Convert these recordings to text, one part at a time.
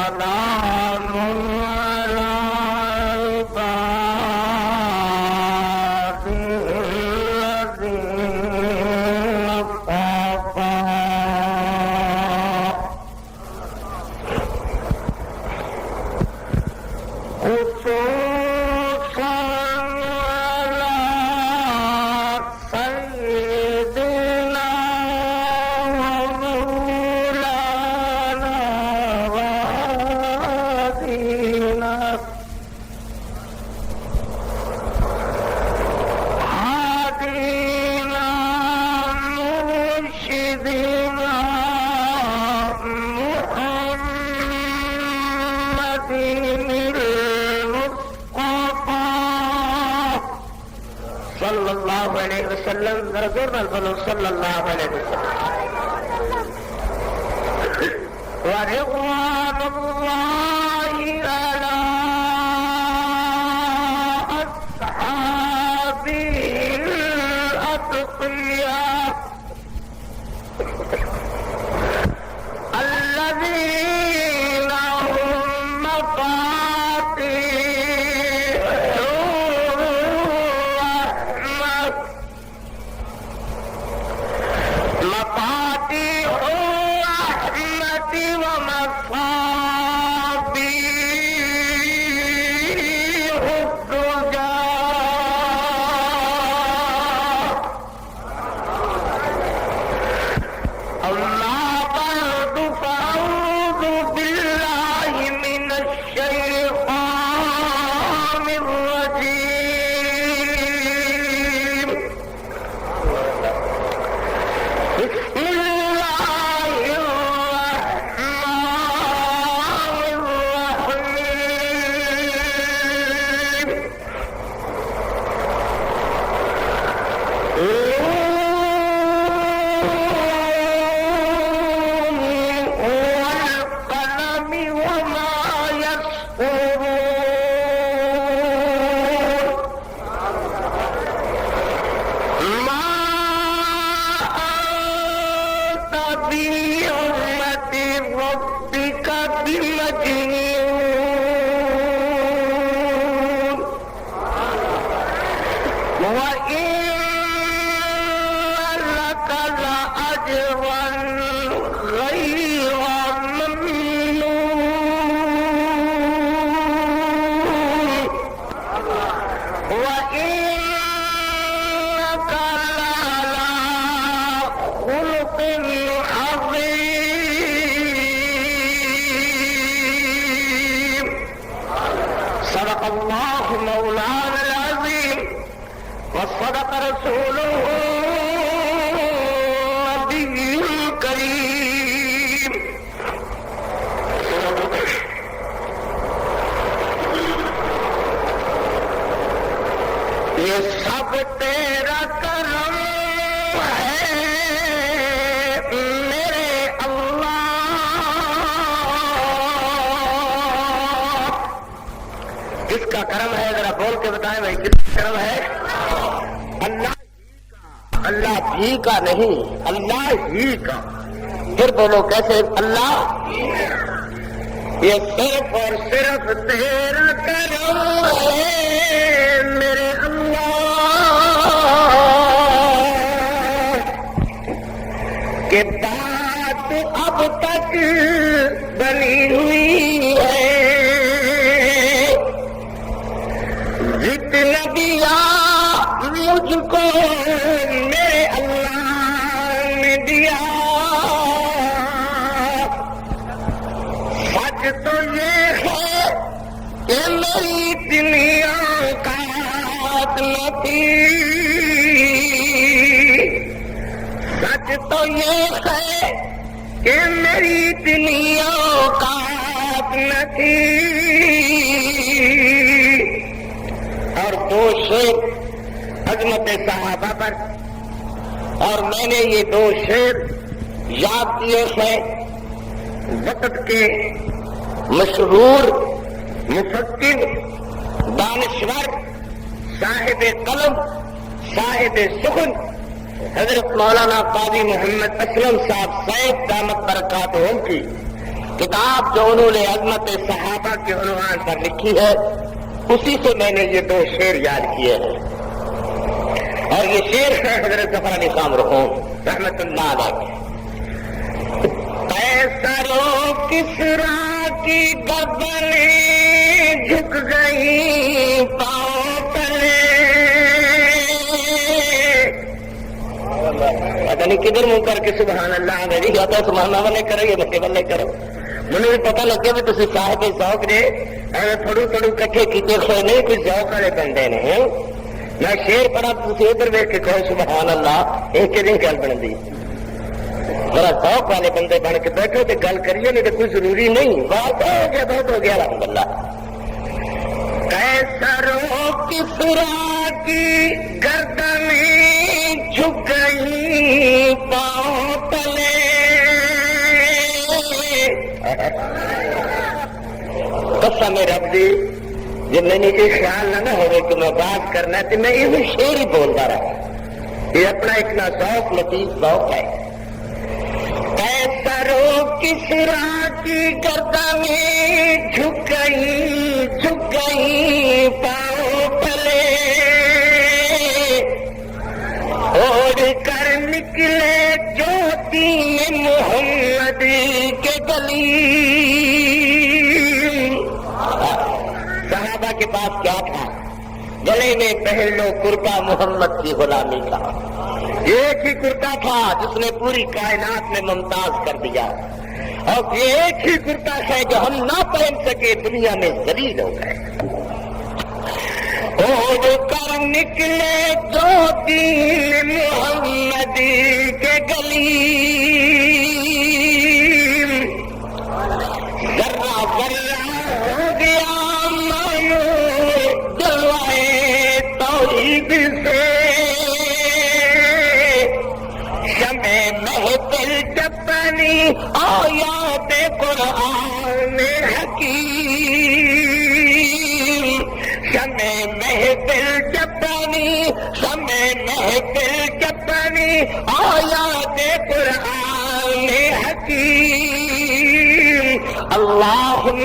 سلام على عبادي الذين اصطفى خصوصا على سيدنا ومولانا وهادينا هادينا مرشدنا محمد صلى الله عليه وسلم رسولنا الفضل صلى الله عليه وسلم ورضوان الله على أصحابه الأتقياء الذين هم مفاتيح مفاتيح الرحمة ومصابيح الدجى أما بعد فأعوذ بالله من الشيطان الرجيم بسم الله الرحمن الرحيم والقلم وما يسطرون ما أنت بنعمة ربك بمجنون وإن لك لأجرا غير ممنون وإنك لعلى خلق عظيم صدق الله مولانا العظيم وصدق رسوله النبي الكريم یہ سب تیرا کرم ہے میرے اللہ. کس کا کرم ہے ذرا بول کے بتائیں بھائی کس کا کرم ہے؟ اللہ ہی کا نہیں اللہ ہی کا. پھر بولو کیسے؟ اللہ یہ صرف اور صرف تیرا کرم ہے میرے اللہ کہ بات اب تک بنی ہوئی ہے. جتنا دیا مجھ کو میرے اللہ نے دیا. سچ تو یہ ہے کہ میری دنیا کا نہ تھی. سچ تو یہ ہے کہ میری دنیا کا نہ تھی. اور دو شعر عظمت صحابہ پر اور میں نے یہ دو شعر یاد کیے ہیں وقت کے مشہور مفکر دانشور صاحب قلم صاحب سخن حضرت مولانا قاضی محمد اسلم صاحب سید دامت برکاتہم کی کتاب جو انہوں نے عظمت صحابہ کے عنوان پر لکھی ہے اسی سے میں نے یہ 2 شعر یاد کیے ہیں، اور یہ شعر ہے حضرت ظفر علی خان مرحوم رحمت اللہ علیہ۔ قیصر و کسریٰ کی گردنیں جھک گئی پاؤں تلے، پتہ نہیں کدھر منہ کر کے سبحان اللہ میری جاتا سبحان اللہ والے کرو یا بچے والے کرو، مجھے بھی پتہ لگے بھی تسی صاحب ذوق نے تھوڑو کٹھے کیتے ہوئے نہیں، کوئی ذوق والے بندے نے۔ میں شعر پڑھا تسی ادھر ویکھ کے کہو سبحان اللہ، یہ کدیں گل بنتی؟ ذرا ذوق والے بندے بن کے بیٹھو تو گل کریے، نہیں تو کوئی ضروری نہیں، بہت ہو گیا بہت ہو گیا الحمد للہ۔ قیصر و کسریٰ کی گردنیں جھک گئی پاؤں تلے، قسم رب دی جب میں نے یہ خیال نہ ہوئے کہ میں بات کرنا تو میں یہ شعر ہی بولتا رہا، یہ اپنا ایک نا ذوق لطیف ذوق ہے۔ قیصر و کسریٰ کی گردنیں جھک گئی پاؤں تلے، اوڑھ کر نکلے جو دین محمد کے گلی۔ صحابہ کے پاس کیا تھا؟ گلے میں پہن لو کرتا محمد کی غلامی کا، ایک ہی کرتا تھا جس نے پوری کائنات میں ممتاز کر دیا، اور یہ ایک ہی کرتا ہے جو ہم نہ پہن سکے دنیا میں ذلیل ہو گئے۔ اوڑھ کر نکلے جو دین محمد کے گلی، ذرہ ذرہ ہو گیا مانو جلوائے توحید سے، شمع محفل جب بنی آیات قرآن حکیم، شمع محفل جب بنی آیات قرآن حکیم، اللہم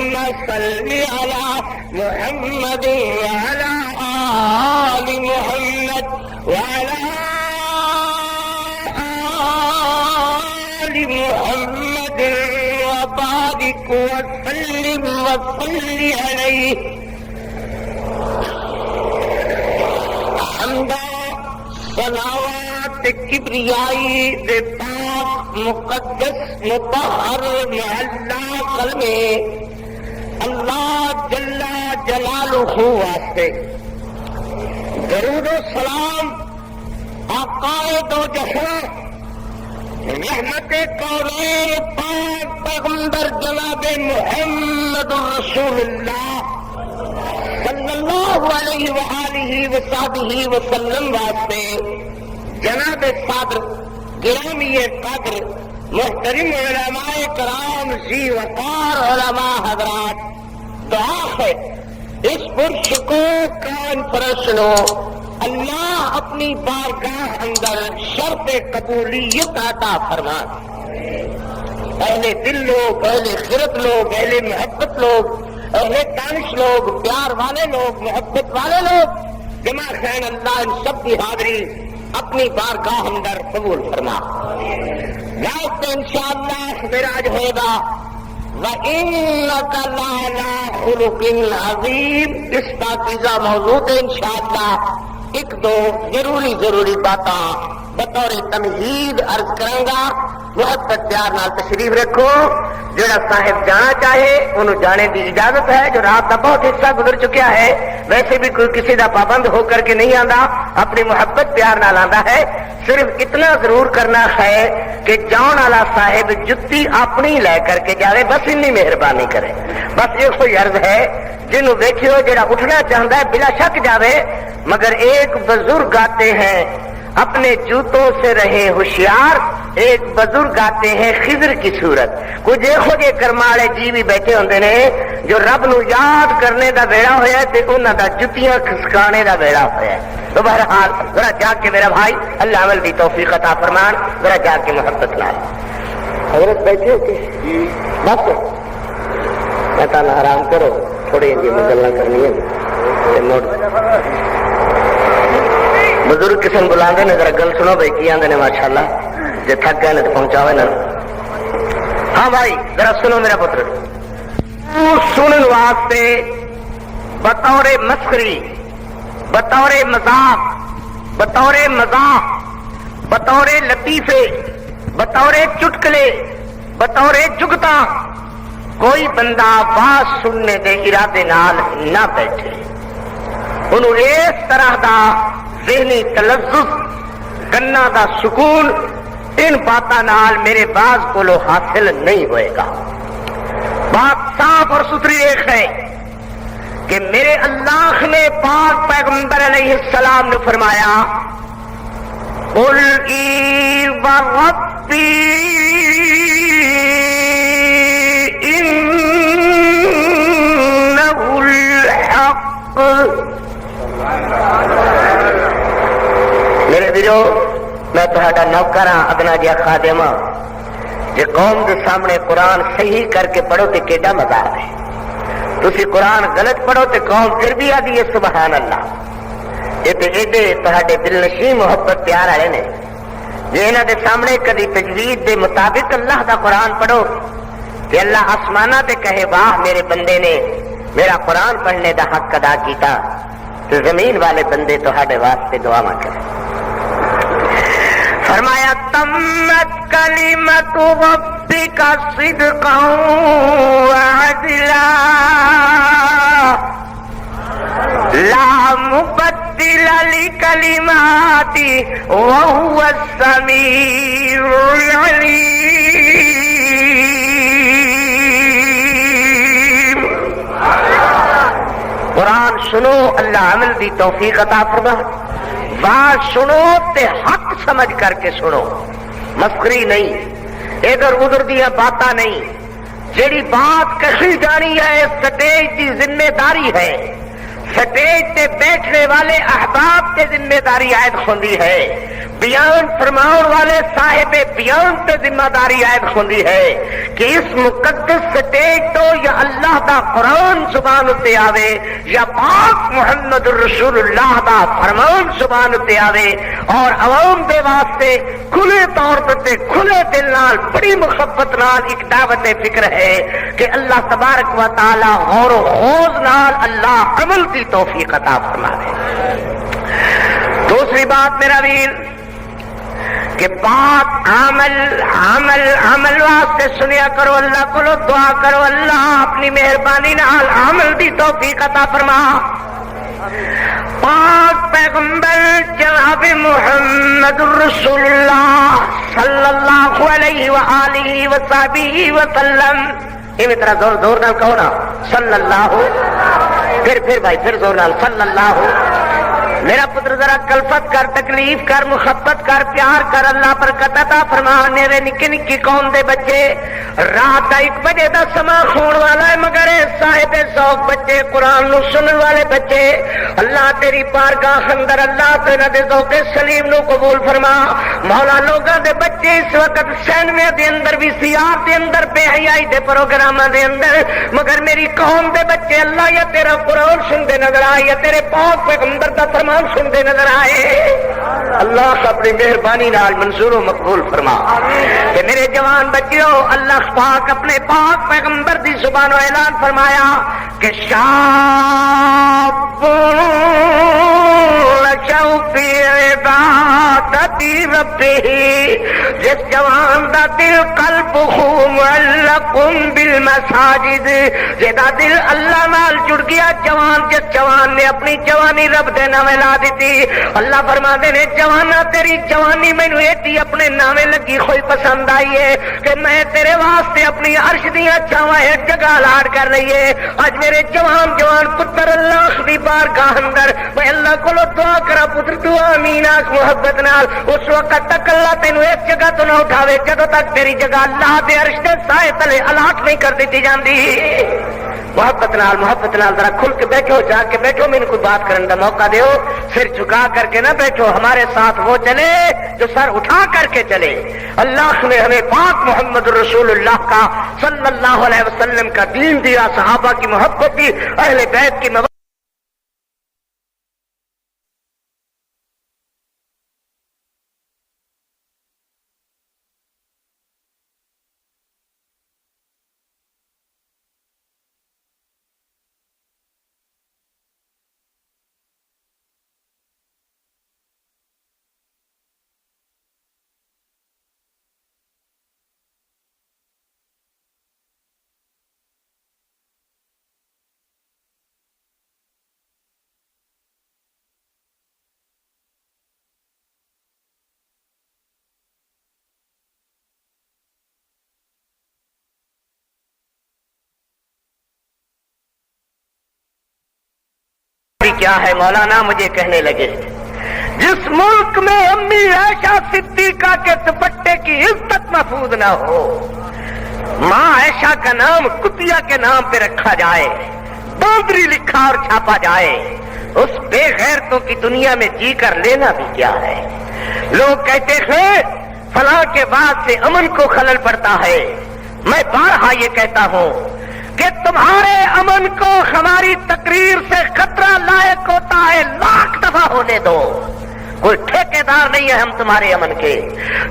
صلی علی محمد وعلی آل محمد وعلی آل محمد وبارک وسلم وصلی علیہ۔ حمدہ صلوات کبریائی دے پاک مقدس مطہر معلا کلمے اللہ جل جلالہ واسطے، درود و سلام آقائے دو جہاں رحمت کونین پاک پیغمبر جناب محمد رسول اللہ صلی اللہ علیہ وآلہ وصحبہ وسلم واسطے، جناب صدر گرامی قدر محترم علماء کرام ذی وقار علماء حضرات، دعا ہے اس پرشکو کانفرنس نو اللہ اپنی بارگاہ اندر شرط قبولیت عطا فرما۔ اہل دل لوگ، اہل خیرت لوگ، اہل محبت لوگ، اہل دانش لوگ، پیار والے لوگ، محبت والے لوگ جمع خین اللہ ان سب کی حاضری اپنی بارگاہ اندر قبول فرما۔ رات انشاءاللہ معراج ہوئے گا، وَإِنَّكَ لَعَلَىٰ خُلُقٍ عَظِيمٍ، اس پاکیزہ موضوع ہے انشاءاللہ ایک دو ضروری باتاں بطور تمہید عرض کروں گا، محبت پیار نال تشریف رکھو۔ جڑا صاحب جانا چاہے انہوں جانے کی اجازت ہے، جو رات کا بہت حصہ گزر چکا ہے ویسے بھی کوئی کسی دا پابند ہو کر کے نہیں آندا، اپنی محبت پیار نال آندا ہے۔ صرف اتنا ضرور کرنا ہے کہ جان والا صاحب جتی اپنی لے کر کے جاوے، بس اتنی مہربانی کرے۔ بس یہ کوئی عرض ہے جنہوں دیکھیو جڑا اٹھنا چاہتا ہے بلا شک جاوے، مگر ایک بزرگ آتے ہیں اپنے جوتوں سے رہے ہوشیار، ایک بزرگ آتے ہیں خضر کی صورت۔ کچھ دیکھو جے کرمالے جی بھی بیٹھے ہوندے نے جو رب نو یاد کرنے دا بیڑا ہویا ہے تے انہاں دا جتیاں کھسکانے دا بیڑا ہویا ہے۔ تو بہرحال ذرا جا کے میرا بھائی اللہ عمل دی توفیق عطا فرمان، ذرا جا کے محبت نال حضرت بیٹھے ہو کے بس میں تو آرام کرو تھوڑی جی میں گلا کرنی ہے بزرگ کسی نے بلا دے ذرا گل سنو بھائی کی آدھے ماشاء اللہ جی تھک گئے تو پہنچاوے نا ہاں بھائی ذرا سنو میرا پتر سنن واسطے بطور مسخری بطور مذاق بطور مذاق بطور لطیفے بطور چٹکلے بطور جگتا کوئی بندہ آواز سننے دے ارادے نال نہ بیٹھے انہوں اس طرح دا ذہنی تلذذ گنا دا سکون ان باتاں نال میرے باز کو حاصل نہیں ہوئے گا. بات صاف اور ستھری ایک ہے کہ میرے اللہ نے پاک پیغمبر علیہ السلام نے فرمایا قل ای وربی انہ الحق. میرے ویرو میں تہاڈا نوکر ہاں ادنا جہا خادم ہاں جے قوم کے سامنے قرآن صحیح کر کے پڑھو تو کیڈا مزہ ہے. تسی قرآن غلط پڑھو تو قوم پھر بھی آدھی ہے سبحان اللہ. یہ تو ایڈے تہاڈے دل نشین محبت پیار والے نے جی انہاں دے سامنے کدی تجوید دے مطابق اللہ دا قرآن پڑھو کہ اللہ آسمانہ تے کہے واہ میرے بندے نے میرا قرآن پڑھنے دا حق ادا کیتا تو زمین والے بندے تہاڈے واسطے دعا کریں. فرمایا تمت کلمت ربک صدقا وعدلا لا مبدل لکلماتی وهو السمیع العلیم. قرآن سنو اللہ عمل دی توفیق عطا فرما. بات سنو تے حق سمجھ کر کے سنو مسخری نہیں ادھر ادھر دیا باتاں نہیں. جیڑی بات کہی جانی ہے سٹیج کی ذمہ داری ہے سٹیج تے بیٹھنے والے احباب تے ذمہ داری عائد ہوندی ہے. بیان فرماؤن والے صاحب بیان تے ذمہ داری عائد ہوندی ہے کہ اس مقدس سٹیج تو یا اللہ دا قرآن زبان تے آوے یا پاک محمد رسول اللہ دا فرمان زبان تے آوے. اور عوام دے واسطے کھلے طور تے کھلے دل نال بڑی محبت نال ایک دعوت فکر ہے کہ اللہ تبارک و تعالی غور و خوض نال اللہ عمل کی توفیق عطا فرمائے. دوسری بات میرا ویر کہ بات عمل عمل عمل واسطے سنیا کرو اللہ کو دعا کرو اللہ اپنی مہربانی نال عمل دی توفیق عطا فرما. پاک پیغمبر جناب محمد رسول اللہ صلی اللہ علیہ وآلہ وصحبہ وسلم. یہ طرح زور زور نال کہو نا صلی اللہ. پھر بھائی پھر زور نال صلی اللہ. میرا پتر ذرا کلفت کر تکلیف کر محبت کر پیار کر اللہ پر عطا فرما. میرے نکی نکی قوم دے بچے رات کا 1 بجے دا سما کھون والا ہے مگر صاحب ذوق بچے قرآن نو سنن والے بچے اللہ تیری بارگاہ اندر اللہ تیرا دے ذوق سلیم نو قبول فرما. مولا لوگاں دے بچے اس وقت سینمے دے اندر بھی سیاح دے اندر بے حیائی دے پروگراماں دے اندر مگر میری قوم دے بچے اللہ یا تیرا قرآن سنتے نظر آئے یا تیرے پاک پیغمبر دا فرمان سنتے نظر آئے. اللہ اپنی مہربانی نال منظور و مقبول فرما. کہ میرے جوان بچیوں اللہ پاک اپنے پاک پیغمبر دی زبان و اعلان فرمایا کہ شاب لشو فی عبادت ربہ. جس جوان دا دل قلب معلق بالمساجد جدا دل اللہ نال جڑ گیا جوان جس جوان نے اپنی جوانی رب دے نامے لا دیتی. اللہ فرماندے نے جوانا تیری جوانی مینوں ایڈی اپنے نامے لگی ہوئی پسند آئی ہے کہ میں تیرے واسطے اپنی عرش دیاں چھاواں ایک جگہ لاڈ کر رہی ہے. اج میرے جوان جوان پتر اللہ دی بارگاہ اندر میں اللہ کو دعا کرا پتر تو آمین آخ محبت نال. اس وقت تک اللہ تینوں اس جگہ تو نہ اٹھاوے جدوں تک تیری جگہ اللہ دے عرش دے سائے تلے الاٹ نہیں کر دیتی جاندی. محبت نال ذرا کھل کے بیٹھو، جا کے بیٹھو، میں کوئی بات کرنے کا موقع دیو، سر جھکا کر کے نہ بیٹھو، ہمارے ساتھ وہ چلے جو سر اٹھا کر کے چلے۔ اللہ نے ہمیں پاک محمد رسول اللہ کا صلی اللہ علیہ وسلم کا دین دیا، صحابہ کی محبت دی، اہل بیت کی محبت کیا ہے مولانا مجھے کہنے لگے، جس ملک میں امی عائشہ صدیقہ کے دوپٹے کی عزت محفوظ نہ ہو، ماں عائشہ کا نام کتیا کے نام پہ رکھا جائے، باندری لکھا اور چھاپا جائے، اس بے غیرتوں کی دنیا میں جی کر لینا بھی کیا ہے؟ لوگ کہتے ہیں فلاں کے بعد سے امن کو خلل پڑتا ہے، میں بارہا یہ کہتا ہوں کہ تمہارے امن کو ہماری تقریر سے خطرہ لاحق ہوتا ہے، لاکھ دفعہ ہونے دو، کوئی ٹھیکیدار نہیں ہے ہم تمہارے امن کے۔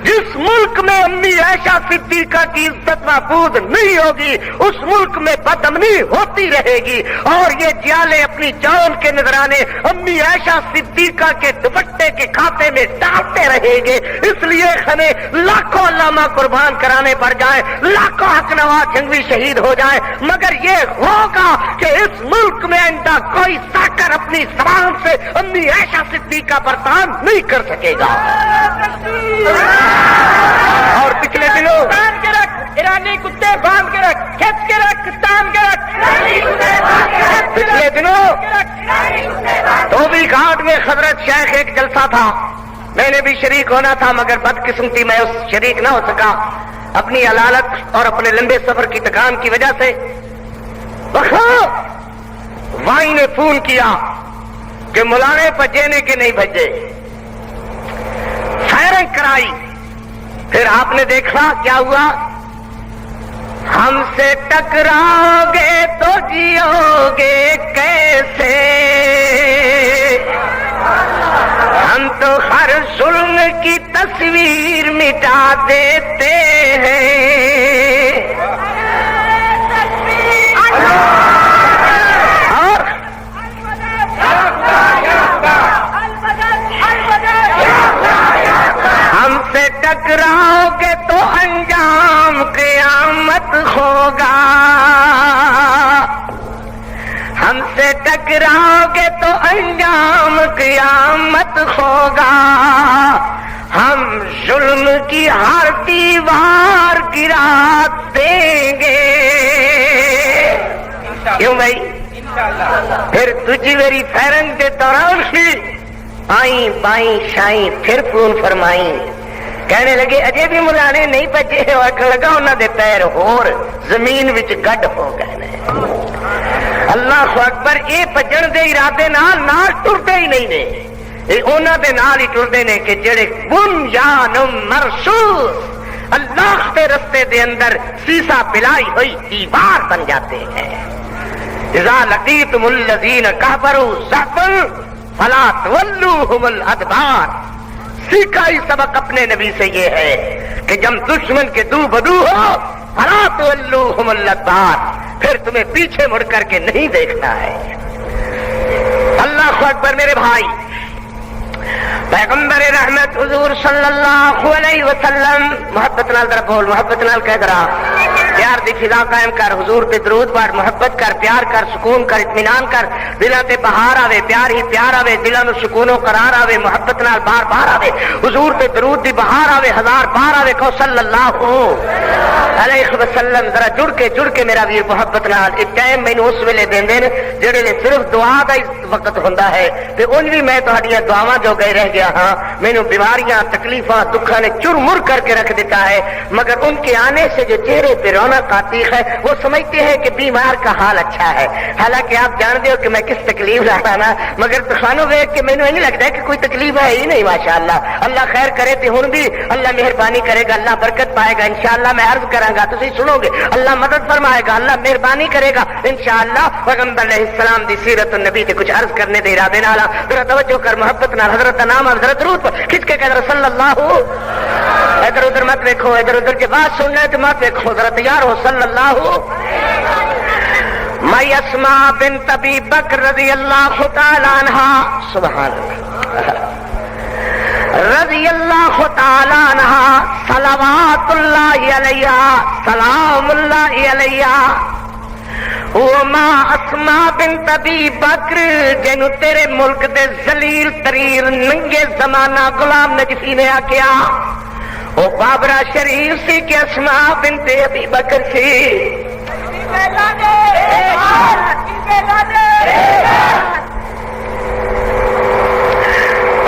جس ملک میں امی عائشہ صدیقہ کی عزت محفوظ نہیں ہوگی، اس ملک میں بدامنی ہوتی رہے گی، اور یہ جیالے اپنی جان کے نذرانے امی عائشہ صدیقہ کے دوپٹے کے کھاتے میں ڈالتے رہیں گے۔ اس لیے ہمیں لاکھوں علامہ قربان کرانے پڑ جائیں، لاکھوں حق نواز جنگوی شہید ہو جائیں، مگر یہ ہوگا کہ اس ملک میں آئندہ کوئی ساکر اپنی زبان سے امی عائشہ صدیقہ پر تان نہیں کر سکے گا۔ اور پچھلے دنوں تان کے رکھ، ایرانی کتے باندھ کے رکھ، کھینچ کے رکھ، تان کے رکھ۔ پچھلے دنوں دھوبی گھاٹ میں حضرت شیخ ایک جلسہ تھا، میں نے بھی شریک ہونا تھا، مگر بدقسمتی میں اس شریک نہ ہو سکا، اپنی علالت اور اپنے لمبے سفر کی تکان کی وجہ سے۔ وائی نے فون کیا کہ مولانے بجے کہ نہیں بجے، فائرنگ کرائی، پھر آپ نے دیکھا کیا ہوا، ہم سے ٹکراؤ گے تو جیو گے کیسے، ہم تو ہر ظلم کی تصویر مٹا دیتے ہیں، ہم سے ٹکراؤ گے تو انجام قیامت ہوگا، ہم سے ٹکراؤ گے تو انجام قیامت ہوگا، ہم ظلم کی ہر دیوار گرا دیں گے۔ کیوں بھائی؟ پھر تجھی میری فیرنگ کے دوران ہی آئیں بائیں شائیں پھر فون فرمائیں، کہنے لگے اجے بھی مولانے نہیں بجے، اور لگا انہوں دے پیر ہور زمین وچ گڈ ہو گئے۔ اللہ اکبر، یہ بجن دے ارادے نال ٹرتے ہی نہیں نے، یہ انہوں دے نال ہی ٹرتے نے کہ جڑے بنیان مرصوص اللہ کے رستے دے اندر سیسا پلائی ہوئی دیوار بن جاتے ہیں۔ اذا لقیتم الذین کفروا زحفا فلا تولوہم الادبار، سیکھا ہی سبق اپنے نبی سے یہ ہے کہ جب دشمن کے دو بدو ہو فلا تولوہم الادبار، پھر تمہیں پیچھے مڑ کر کے نہیں دیکھنا ہے۔ اللہ اکبر میرے بھائی، پیغمبر رحمت حضور صلی اللہ علیہ وسلم، محبت نال ذرا بول، محبت نال کہہ ذرا، پیار دی فضا قائم کر، حضور تے درود پڑھ، محبت کر، پیار کر، سکون کر، اطمینان کر، دلاں تے بہار آوے، پیار ہی پیار آوے، دلاں نو سکون و قرار آوے، محبت نال بار بار آوے، حضور تے درود دی بہار آوے، ہزار بار آوے، کہو صلی اللہ علیہ وسلم۔ ذرا جڑ کے میرا ویر محبت نال، ایک ٹائم مینوں اس ویلے دیندے نے جڑے نے صرف دعا دا ہی وقت ہوندا ہے، تے اون وی میں تہاڈیاں دعاواں جو گئے رہ گیا ہاں، مینوں بیماریاں تکلیفاں دکھاں نے چر مر کر کے رکھ دیتا ہے، مگر ان کے آنے سے جو چہرے پہ رونق ہونا قاطع ہے، وہ سمجھتے ہیں کہ بیمار کا حال اچھا ہے، حالانکہ آپ جانتے ہو کہ میں کس تکلیف رہا نا، مگر دکھانوں دیکھ کے مینوں نہیں لگتا ہے کہ کوئی تکلیف ہے ہی نہیں. ماشاءاللہ اللہ خیر کرے تو ہن بھی اللہ مہربانی کرے گا، اللہ برکت پائے گا انشاءاللہ. میں عرض کراں گا تسی سنو گے، اللہ مدد فرمائے گا، اللہ مہربانی کرے گا انشاءاللہ. پیغمبر علیہ السلام دی سیرت النبی تے کچھ عرض کرنے دے ارادے نال ذرا توجہ کر، محبت نال حضرت کا نام حضرت روح پر کھچ کے کہہ صلی اللہ. ادھر ادھر مت دیکھو، ادھر ادھر کے بات سننا ہے تو مت دیکھو، ذرا تیار ہو. صلی اللہ میں اسماء بنت ابی بکر رضی اللہ تعالی عنہا، سبحان اللہ، رضی اللہ تعالی عنہا، صلوات اللہ علیہ، سلام اللہ علیہ. وما اسماء بنت ابی بکر جنو تیرے ملک دے ذلیل ترین ننگے زمانہ غلام نجفی نے آکیا وہ بابرا شریف سی کہ اسماء بنت ابی بکر سی.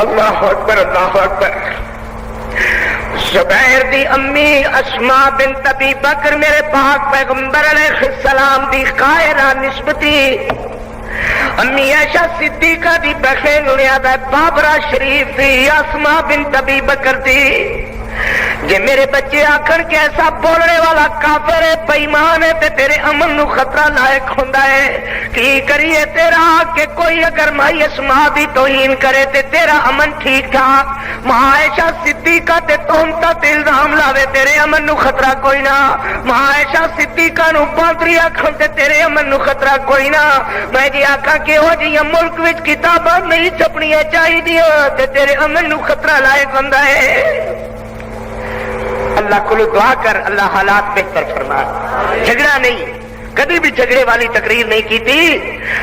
اللہ اکبر اللہ اکبر. زبیر دی امی اسماء بنت ابی بکر میرے پاک پیغمبر علیہ السلام دی قائرہ نسبتی امی عائشہ صدیقہ دی بخیر نویادہ بابرا شریف دی اسماء بنت ابی بکر دی. جے میرے بچے آخر کے ایسا بولنے والا کافر ہے، بے ایمان ہے تے تیرے امن نو خطرہ لائق ہوندا ہے. کی کریے تیرا کہ کوئی اگر مائی اسماء دی توہین کرے تے تیرا امن ٹھیک ٹھاک، ماں عائشہ صدیقہ تے تہمت تے الزام لاوے تیرے امن نو خطرہ کوئی نہ. ماں عائشہ صدیقہ نو باندری آکھن تے تیرے امن نو خطرہ کوئی نہ. میں جی آکھاں کہ ہو جی ملک وچ کتاباں نہیں چھپنیاں چاہیدیاں تے تیرے امن نو خطرہ لائق ہوندا ہے. اللہ کو دعا کر اللہ حالات بہتر فرما. جھگڑا نہیں، کبھی بھی جھگڑے والی تقریر نہیں کی تھی،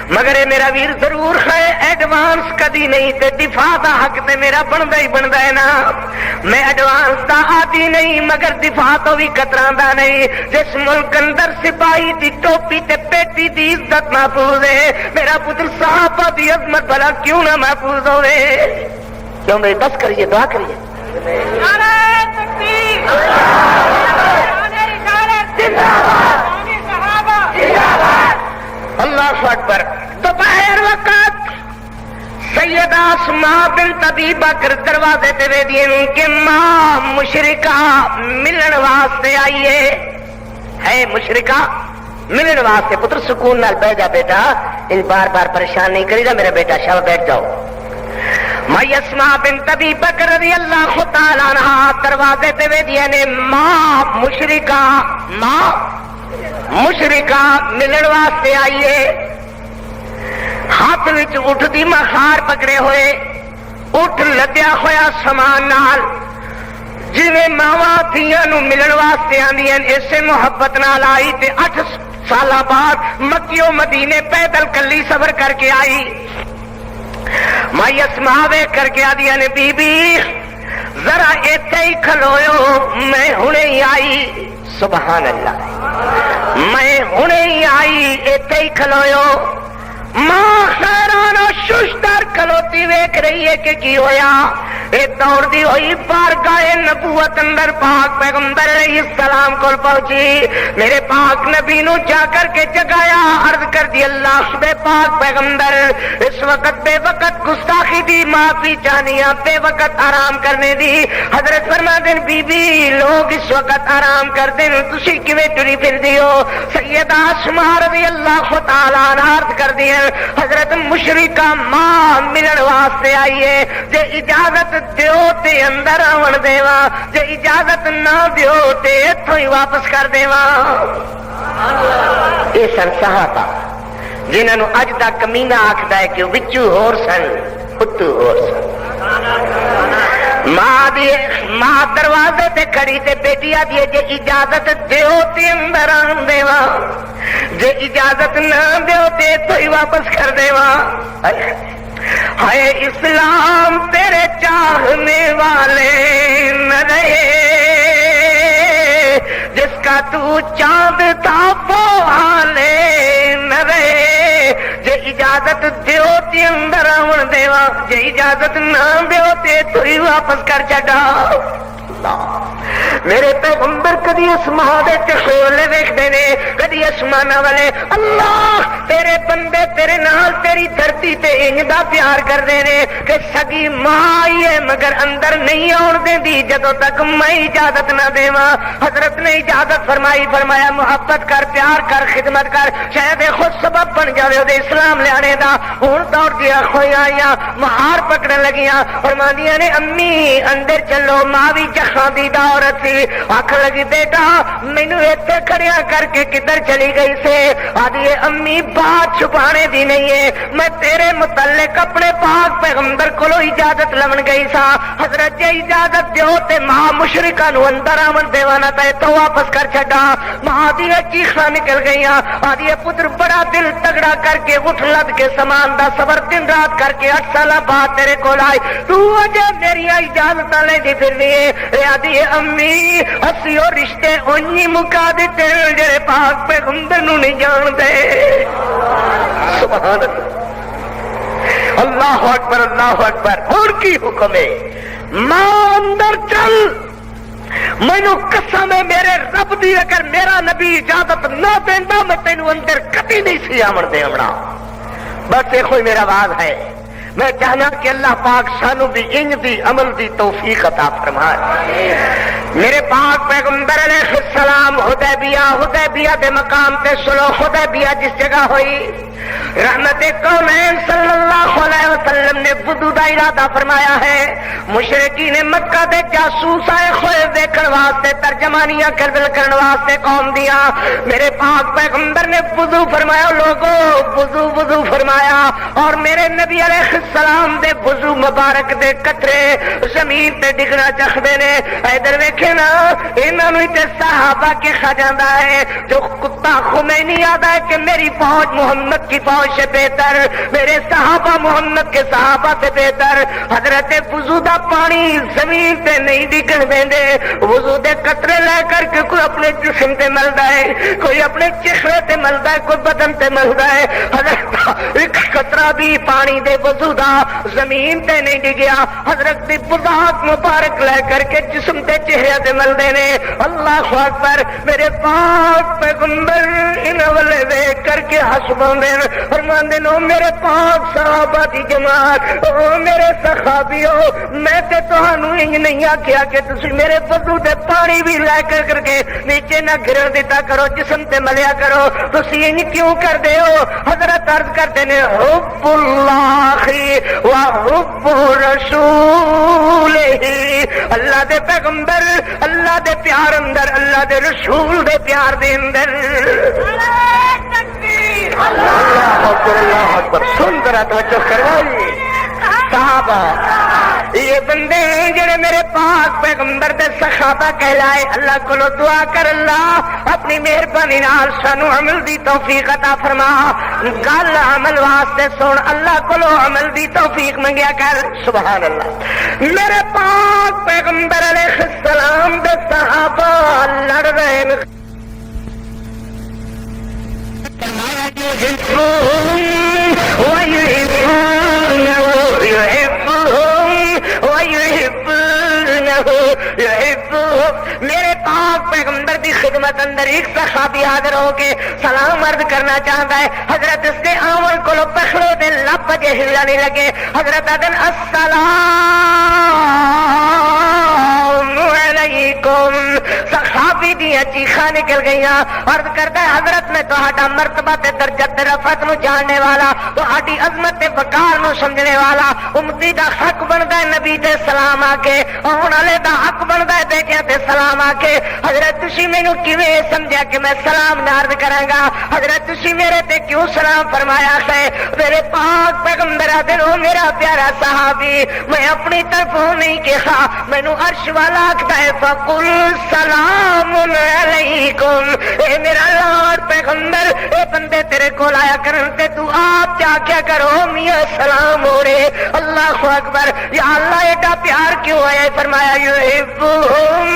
مگر یہ میرا ویر ضرور ہے ایڈوانس کدی نہیں تے دفاع دا حق تے میرا بندا ہی بندا ہے نا. میں ایڈوانس دا عادی نہیں مگر دفاع تو بھی کتراندا نہیں. جس ملک اندر سپاہی دی ٹوپی تے پیٹی دی عزت محفوظ ہے، میرا پتر صحابہ دی عظمت بھلا کیوں نہ محفوظ ہوئے. کیوں بھائی بس کریے، دعا کریے. اللہ اکبر. دوپہر وقت سیدہ اسماء بنت ابی بکر دروازے تے ویدی کہ ماں مشرکہ ملن واسطے آئیے ہے. مشرکہ ملن واسطے. پتر سکون نال بیٹھ جا بیٹا، ان بار بار پریشان نہیں کری گا میرا بیٹا، شاہ بیٹھ جاؤ. مائی اسماء بنت ابی بکر رضی اللہ تعالی عنہا دروازے تے ویدیاں نے ماں مشرکہ ملن واسطے آئیے. ہاتھ وچ اٹھ دی مخار پکڑے ہوئے، اٹھ لدیا ہویا سامان نال جویں ماواں دھیاں نو ملن واسطے آندیاں اسے محبت نال آئی تے 8 سال بعد مکہ و مدینے پیدل کلی سفر کر کے آئی. مائی اسماء ویکھ کر کے آدیا نے بی بی ذرا ایتھے ہی کھلویو میں ہنے ہی آئی. سبحان اللہ، میں ہنے ہی آئی ایتھے ہی کھلویو. ماں حیران و ششتر کھلوتی ویکھ رہی ہے کہ کی ہویا. اے دوڑدی ہوئی بارگاہ نبوت اندر پاک پیغمبر علیہ السلام کو پہنچی. میرے پاک نبی نو جا کر کے جگایا، عرض کر دی اللہ بے پاک پیغمبر اس وقت بے وقت گستاخی دی معافی چاہنیاں، بے وقت آرام کرنے دی. حضرت فرما دین بی بی لوگ اس وقت آرام کر دین تسی کیویں ٹری پھر دیو. سیدہ اسماء رضی اللہ تعالی عنہا عرض کر دی حضرت مشرکہ ماں ملن واسطے آئیے، جے اجازت دیو تے اندر آون دیواں، جے اجازت نہ دیو تے ایتھوں ہی واپس کر دیواں. اے سن صحابہ جنہاں نو اج دا کمینہ آکھدا ہے کہ وچوں ہور سن اتو ہور سن. ماں دروازے تے کھڑی تے بیٹی آدھی جے اجازت دیو تے اندر آن دیواں، جے اجازت نہ دیو تے ایتھوں ہی واپس کر دیواں. ہائے اسلام تیرے چاہنے والے نہ رہے، جس کا تو چاند تھا وہ حالے نہ رہے. جے اجازت دیو تے اندر آون دیواں، جے اجازت نہ دیو تے تو ہی واپس کر چھڈا. میرے پیغمبر کدی اسمان دے چخولے ویکھدے نے کدی اسماناں والے اللہ تیرے بندے تیرے نال تیری دھرتی تے انج دا پیار کردے نے کہ سگی ماں آئی ہے مگر اندر نہیں آن دیندی جدوں تک میں اجازت نہ دیواں. حضرت نے اجازت فرمائی, فرمایا محبت کر پیار کر خدمت کر شاید خود سبب بن جاوے او دے اسلام لیانے دا. ہن دوڑ دیا کھوئی آئیاں مہار پکڑن لگیاں فرماندیاں نے امی اندر چلو. ماں بھی جخاں دی عورت سی آکھ لگی بیٹا مینوں ایتھے کھڑیا کر کے کدھر چلی گئی سے؟ آدھی امی بات چھپانے دی نہیں ہے میں تیرے متعلق اپنے پاک پیغمبر کولو اجازت لمن گئی سا. حضرت جی اجازت دیو تے ماں مشرکاں نو اندر آمن دیوانا تے تو واپس کر چھڈا. ماں دی چیخاں نکل گئیاں. آدھی پتر بڑا دل تگڑا کر کے اٹھ لد کے سامان دا صبر دن رات کر کے 8 سال بعد تیرے کول آئی تو اجے میری اجازت لے دی پھرنی ہے. آدھی امی اسی او رشتے اونی مکا دیتے جڑے پاک پیغمبر نو نہیں جان دے. سبحان اللہ اکبر اللہ اکبر. اور کی حکم ہے ماں اندر چل. مینو قسم ہے میرے رب دی اگر میرا نبی اجازت نہ دیندا میں تینوں اندر کبھی نہیں سی آمن دے آمنا. بس یہ کوئی میرا آواز ہے. میں چاہنا کہ اللہ پاک سانو بھی انج دی عمل دی توفیق عطا فرمائے. میرے پاک پیغمبر علیہ السلام حدیبیہ دے مقام تے صلح حدیبیہ جس جگہ ہوئی رحمت کونین صلی اللہ علیہ وسلم نے وضو دا ارادہ فرمایا ہے. مشرکین مکہ دے جاسوس آئے ہوئے دیکھن واسطے ترجمانیاں کرن واسطے قوم دیا. میرے پاک پیغمبر نے وضو فرمایا. لوگوں وضو فرمایا اور میرے نبی علیہ السلام دے وضو مبارک دے قطرے زمین تے ڈگنا چکھدے نے. ادھر ویکھے نا انہاں نوں تے صحابہ کے کھا جاندا ہے جو کتا خمینی آدا ہے کہ میری فوج محمد کی فوج سے بہتر, میرے صحابہ محمد کے صحابہ سے بہتر. حضرت وضو دا پانی زمین تے نہیں ڈگن دیندے. وضو دے قطرے لے کر کے کوئی اپنے جسم تے ملدا ہے, کوئی اپنے چہرے تے ملدا ہے, کوئی بدن تے ملدا ہے. حضرت ایک قطرہ بھی پانی دے وضو دا زمین تے نہیں ڈگیا. حضرت دی بذات مبارک لے کر کے جسم تے چہرے تے ملدے نے. اللہ اکبر. میرے پاک پیغمبر انہاں والے دیکھ کر کے ہسباندے فرماندے نو میرے پاک صحابہ دی جماعت او میرے صحابیو میں تے تہانوں انج نہیں آکھیا کہ تسی میرے وضو دے پانی بھی لے کر کے نیچے نہ گرن دیتا کرو, جسم تے ملیا کرو. تسی انج کیوں کردے ہو؟ حضرت عرض کرتے نے حب اللہ و حب رسول. اللہ دے پیغمبر اللہ دے پیار اندر اللہ دے رسول دے پیار دے اندر. اللہ اکبر اللہ اکبر. سن ذرا توجہ کروائی صحابہ یہ بندے جڑے میرے پاک پیغمبر دے صحابہ کہلائے. اللہ کولو دعا کر اللہ اپنی مہربانی نال سانو عمل دی توفیق عطا فرما. گل عمل واسطے سن اللہ کولو عمل دی توفیق منگیا کر. سبحان اللہ. میرے پاک پیغمبر علیہ السلام دے صحابہ لڑ رہے ہیں. میرے پاک پیغمبر دی خدمت اندر ایک صحابی حاضر ہو کے سلام عرض کرنا چاہتا ہے. حضرت اس کے آمن کو پخڑو دے لب جے ہلانے لگے. حضرت آدن السلام علیکم. صحابی دیا چیخاں نکل گئیاں. عرض کرتا ہے حضرت میں تہاڈا مرتبہ تے درجت تے رفعت نو جاننے والا, تہاڈی عظمت تے وقار نو سمجھنے والا. امتی دا حق بندا ہے نبی تے سلام آ کے, آن والے دا حق بندا ہے بیٹیاں تے سلام آ کے. حضرت تسی مینوں کیویں سمجھیا کہ میں سلام عرض کراں گا؟ حضرت تسی میرے تے کیوں سلام فرمایا ہے؟ میرے پاک پیغمبر دے او میرا پیارا صحابی میں اپنی طرفوں نہیں کہا, مینوں عرش والا آکھدا ہے فقل سلام علیکم. اے میرا لاڈ پیغمبر اے بندے تیرے کول آیا کرن تے تو آپ جا کیا کرو میاں سلام ہو رے. اللہ اکبر. یا اللہ ایڈا پیار کیوں ہے؟ فرمایا یحبہم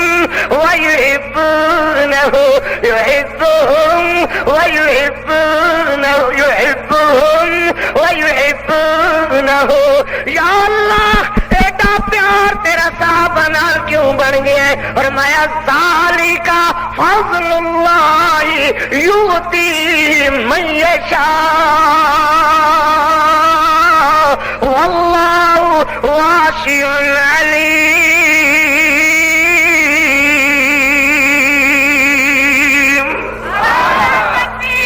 ویحبونہ یحبہم ویحبونہ یحبہم ویحبونہ. یا اللہ ایڈا پیار تیرا صحابہ نال کیوں بن گیا ہے؟ یؤتی من یشاء واللہ واسع علیم.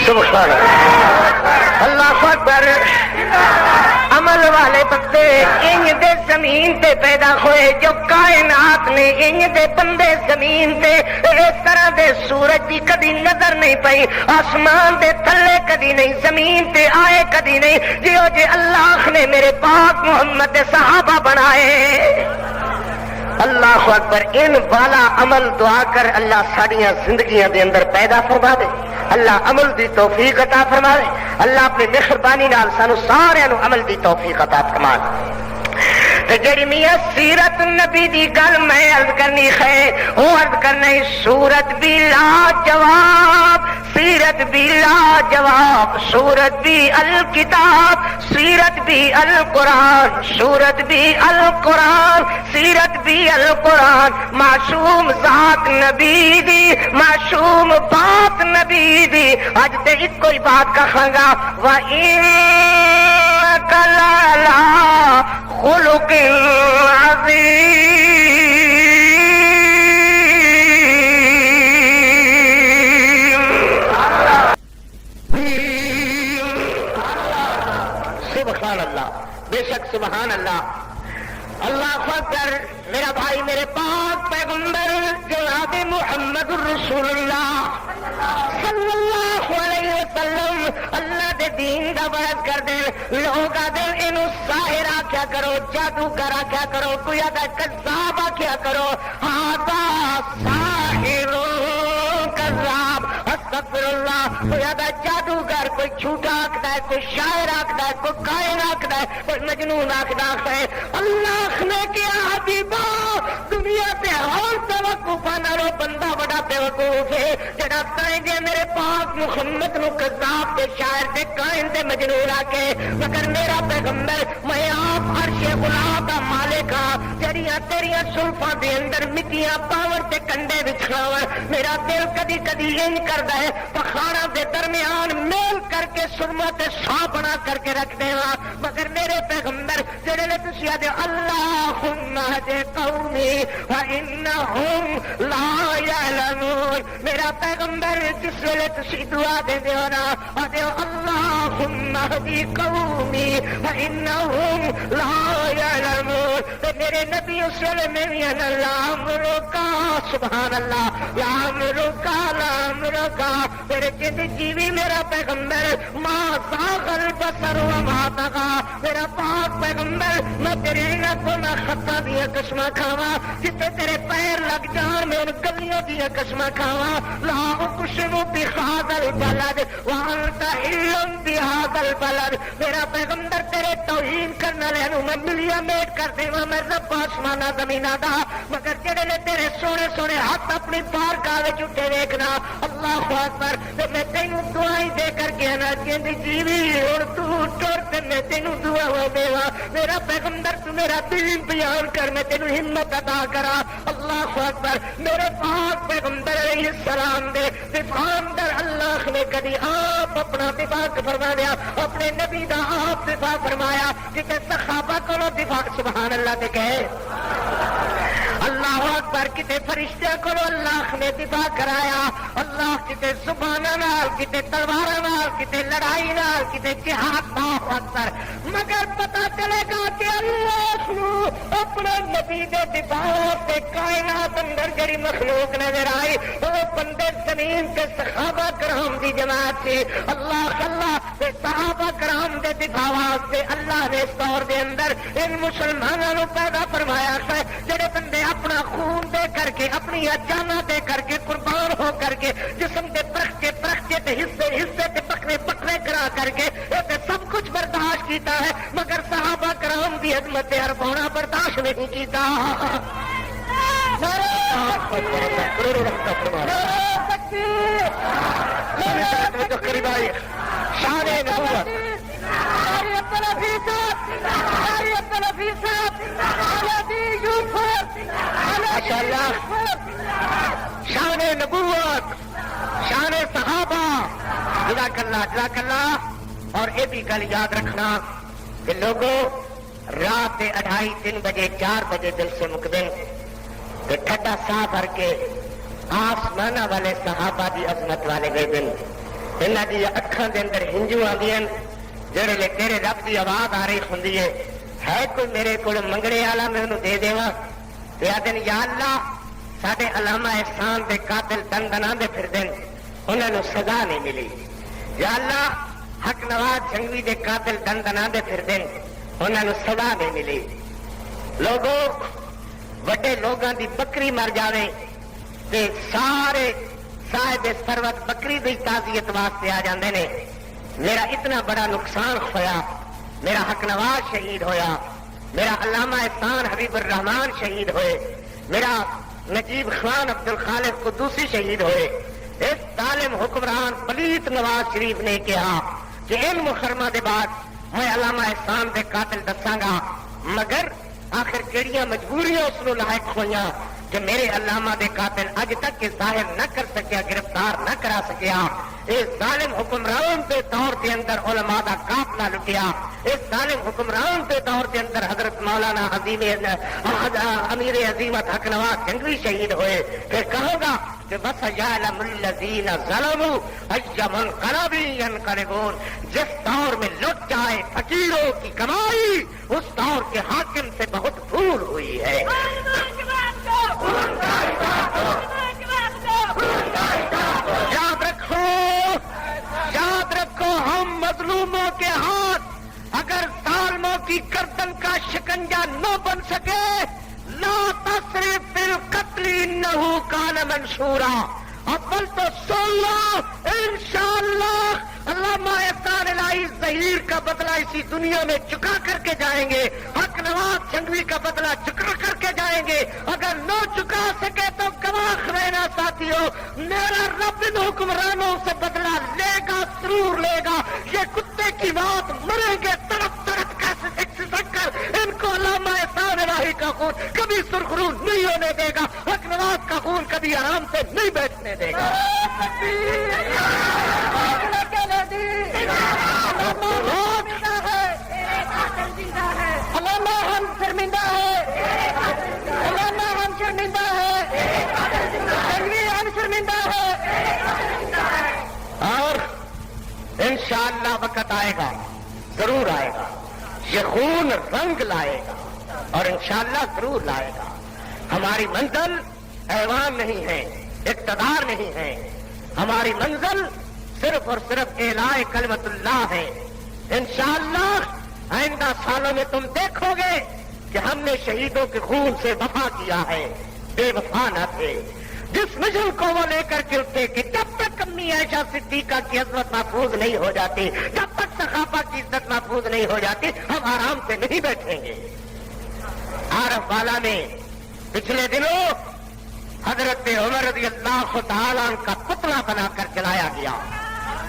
سبحان اللہ اکبر. عمل والے بندے انج دے زمین تے پیدا ہوئے جو کائنات نے انج دے بندے زمین تے اس طرح دے سورج دی کدی نظر نہیں پئی, آسمان دے تھلے کدی نہیں, زمین تے آئے کدی نہیں جیو جے اللہ نے میرے پاک محمد دے صحابہ بنائے. اللہ اکبر. ان والا عمل دعا کر اللہ ساڈیاں زندگیاں دے اندر پیدا فرما دے, اللہ عمل دی توفیق عطا فرما دے, اللہ اپنی مہربانی نال سانو سارے نو عمل دی توفیق عطا فرما دے. جڑی میاں سیرت نبی دی گل میں عرض کرنی ہے وہ عرض کرنا سورت بھی لاجواب, سیرت بھی لاجواب, سورت بھی الکتاب, سیرت بھی القرآن, سورت بھی القرآن, سیرت بھی القرآن. معصوم ذات نبی دی, معصوم بات نبی دی. اج تے ایک کوئی بات کہاں گا, وَإِنَّكَ لَعَلَىٰ خُلُقٍ عَظِيمٍ. سبحان اللہ, بے شک سبحان اللہ. اللہ اکبر. میرا بھائی میرے پاک پیغمبر جناب محمد الرسول اللہ صلی اللہ علیہ وسلم اللہ دے دین دا برت کر دے. لوگ آدھے اینو ساحر آکھیا کرو, جادوگر آکھیا کرو, کوئی آدھا کذاب آکھیا کرو. ہاذا ساحر کذاب, استغفر اللہ. کوئی آدھا جادوگر, کوئی جھوٹا آکھدا ہے, کوئی شاعر آکھدا ہے, کوئی کائن آکھدا ہے, کوئی مجنون آکھدا ہے. اللہ نے کیا حبیبا دنیا تے ہر توقفہ نالو بندہ بڑا بیوقوف ہے جڑا کہیں گے میرے پاک محمد نو کذاب تے شاعر تے کائن تے مجنون آکے. مگر میرا پیغمبر میں آپ عرش غلا دا مالک ہاں, جڑیاں تیریاں زلفاں دے اندر مٹیاں پاور تے کنڈے وچھاون. میرا دل کدی کدی انج کردا ہے پخاڑاں دے درمیان میل کر کے سرما تے سا بنا کر کے رکھ دیواں. مگر میرے پیغمبر جڑے نے تسی آدے اللہم اہد قومی فانہم لا یعلمون. میرا پیغمبر جس ویلے تسی دعا دیندے ہو نا آدے اللہم اہد قومی فانہم لا یعلمون. تے میرے نبی اس ویلے میں بھی لام روکا, سبحان اللہ, لام روکا, لام روکا. میرے جد جیوی میرا پیغمبر ما زاغ البصر وما طغى. میرا پاک پیغمبر میں تیرے کو نہ خطا دیا قسم کھاوا, جتے تیرے پیر لگ جان میں ان گلیوں دیا قسم کھاوا. لا اقسم بهذا البلد وانت حل بهذا البلد. میرا پیغمبر تیرے توہین کرنے والے نو میں ملیا میٹ کر دیواں میں رب آسمانہ زمینہ دا. مگر جڑے نے تیرے سونے سونے ہاتھ اپنی بارگاہ وچ اٹھے ویکھنا اللہ اکبر. تے میں تینوں دعائیں دے کر کے نا کہندی جیوی ہن تو ٹر تے میں تینوں دعا دیواں. میرا پیغمبر تو میرا دین بیان کر, میں تینوں ہمت عطا کرا. اللہ اکبر. میرے پاک پیغمبر علیہ السلام دے دفاع اندر اللہ نے کدی آپ اپنا دفاع فرما دیا, اپنے نبی دا آپ دفاع فرمایا. کتے صحابہ کو دفاع سبحان اللہ تے کہے اللہ اکبر. کتے فرشتہ کو اللہ نے دفاع کرایا. اللہ کتے زباناں نال, کتے تلواراں نال, کتے لڑائی نال, کتے جہاد اللہ اکبر. مگر پتہ چلے گا کہ اللہ اپنے نبی دے دفاع تے کائنات اندر جڑی مخلوق نظر آئی وہ بندے زمین کے صحابہ کرام دی جماعت سے. اللہ اللہ تے صحابہ کرام دے دفاع واسطے اللہ نے اس دور دے اندر ان مسلمانوں کو پیدا فرمایا ہے جڑے بندے اپنا خون دے کر کے, اپنی جاناں دے کر کے, قربان ہو کر کے, جسم دے پرخچے پرخچے تے حصے حصے تے بکرے بکرے کرا کر کے تے سب کچھ برداشت کیتا ہے. مگر صحابہ کرام دی عظمت اربونا برداشت نہیں کیتا. شان نبوت شان نبوت, شان صحابہ, جزاک اللہ۔ اور یہ بھی گل یاد رکھنا کہ لوگوں رات 2:30-3 بجے 4 بجے دل سے مقدم کہ ٹھڈا سا بھر کے آسمان والے صحابہ دی عظمت والے گئے دن انہاں دی اکھاں دے اندر ہنجو آندی ہیں جڑے لے تیرے رب دی آواز آ رہی ہوندی ہے کوئی میرے کو منگنے والا میں انہوں دے دیواں تے آدن یا اللہ ساڈے علامہ احسان دے قاتل دندنا دے پھر دن انہاں نوں سزا نہیں ملی، یا اللہ حق نواز جنگوی دے قاتل دندنا دے پھر دن انہاں نوں سزا نہیں ملی۔ لوگوں وڈے لوگاں دی بکری مر جاوے تے سارے صاحب ثروت بکری دی تعزیت واسطے آ جاندے نے، میرا اتنا بڑا نقصان ہویا، میرا حق نواز شہید ہویا، میرا علامہ احسان حبیب الرحمان شہید ہوئے، میرا نجیب خان عبد الخالق قدوسی شہید ہوئے۔ اس ظالم حکمران پلیت نواز شریف نے کہا کہ ان محرمہ دے بعد میں علامہ احسان دے قاتل دساں گا، مگر آخر کیڑیاں مجبوریاں اس نو لاحق ہوئیاں کہ میرے علامہ دے قاتل اج تک ظاہر نہ کر سکیا، گرفتار نہ کرا سکیا۔ اس ظالم حکمران کے دور کے اندر علماء دا قافلہ لٹیا، اس ظالم حکمران کے دور کے اندر حضرت مولانا امیر عظیمت حق نواز جنگوی شہید ہوئے۔ پھر کہوں گا کہ بس یعلم الذین ظلموا ای منقلب ینقلبون، جس دور میں لٹ جائے فقیروں کی کمائی اس دور کے حاکم سے بہت بھول ہوئی ہے۔ یاد رکھو ہم مظلوموں کے ہاتھ اگر ظالموں کی گردن کا شکنجا نہ بن سکے، لا تصرف فی القتل انہ کان منشورا، اول تو سن لو انشاءاللہ علامہ احسان الہی ظہیر کا بدلہ اسی دنیا میں چکا کر کے جائیں گے، حق نواز جنگوی کا بدلہ چکا کر کے جائیں گے۔ اگر نہ چکا سکے تو گواہ رہنا ساتھیوں، میرا رب ان حکمرانوں سے بدلہ لے گا، ضرور لے گا۔ یہ کتے کی بات مریں گے تڑپ تڑپ کر ان کو علامہ احسان الہی کا خون کبھی سرخرو نہیں ہونے دے گا، حق نواز کا خون کبھی آرام سے نہیں بیٹھنے دے گا۔ علامہ ہم شرمندہ ہے، علامہ ہم شرمندہ ہے، جنگوی ہم شرمندہ ہے، اور انشاءاللہ وقت آئے گا، ضرور آئے گا، یہ خون رنگ لائے گا اور انشاءاللہ ضرور لائے گا۔ ہماری منزل ایوان نہیں ہے، اقتدار نہیں ہے، ہماری منزل صرف اور صرف اعلاء کلمت اللہ ہے۔ انشاءاللہ آئندہ سالوں میں تم دیکھو گے کہ ہم نے شہیدوں کے خون سے وفا کیا ہے، بے وفا نہ تھے۔ جس مشن کو وہ لے کر چلتے کہ جب تک امی عائشہ صدیقہ کی عظمت محفوظ نہیں ہو جاتی، جب تک صحابہ کی عزت محفوظ نہیں ہو جاتی، ہم آرام سے نہیں بیٹھیں گے۔ عارف والا میں پچھلے دنوں حضرت عمر رضی اللہ تعالیٰ عنہ کا پتلا بنا کر جلایا گیا،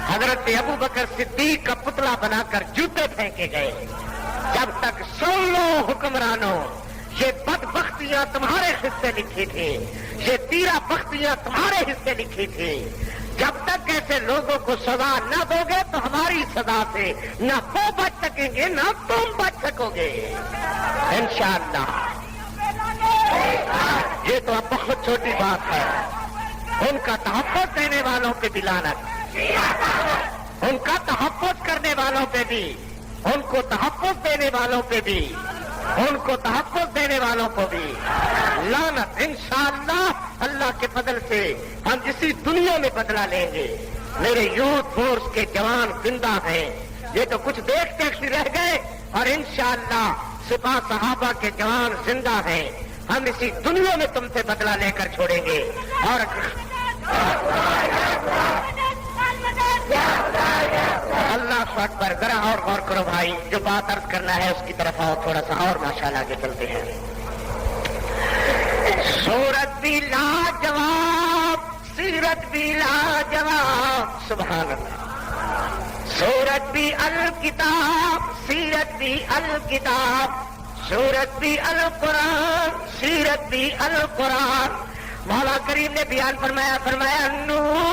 حضرت ابو بکر صدیق کا پتلا بنا کر جوتے پھینکے گئے۔ جب تک سن لو حکمرانوں، یہ بدبختیاں تمہارے حصے لکھی تھی، یہ تیرا بختیاں تمہارے حصے لکھی تھی۔ جب تک ایسے لوگوں کو سزا نہ دو گے تو ہماری سزا سے نہ وہ بچ سکیں گے نہ تم بچ سکو گے انشاءاللہ۔ یہ تو اب بہت چھوٹی بات ہے، ان کا تحفظ دینے والوں پہ بھی لعنت، ان کا تحفظ کرنے والوں پہ بھی، ان کو تحفظ دینے والوں پہ بھی، ان کو تحفظ دینے والوں کو بھی لعنت۔ انشاءاللہ اللہ کے فضل سے ہم اسی دنیا میں بدلہ لیں گے۔ میرے یوتھ فورس کے جوان زندہ ہیں، یہ تو کچھ دیکھتے ہی رہ گئے، اور انشاءاللہ سپاہ صحابہ کے جوان زندہ ہیں، ہم اسی دنیا میں تم سے بدلہ لے کر چھوڑیں گے۔ اور اللہ اکبر، ذرا اور غور کرو بھائی، جو بات عرض کرنا ہے اس کی طرف آؤ تھوڑا سا اور ماشاءاللہ آگے چلتے ہیں۔ صورت بھی لاجواب، سیرت بھی لاجواب، سبحان اللہ۔ صورت بھی الکتاب، سیرت بھی الکتاب، صورت بھی القرآن، سیرت بھی القرآن۔ مولا کریم نے بیان فرمایا، فرمایا نور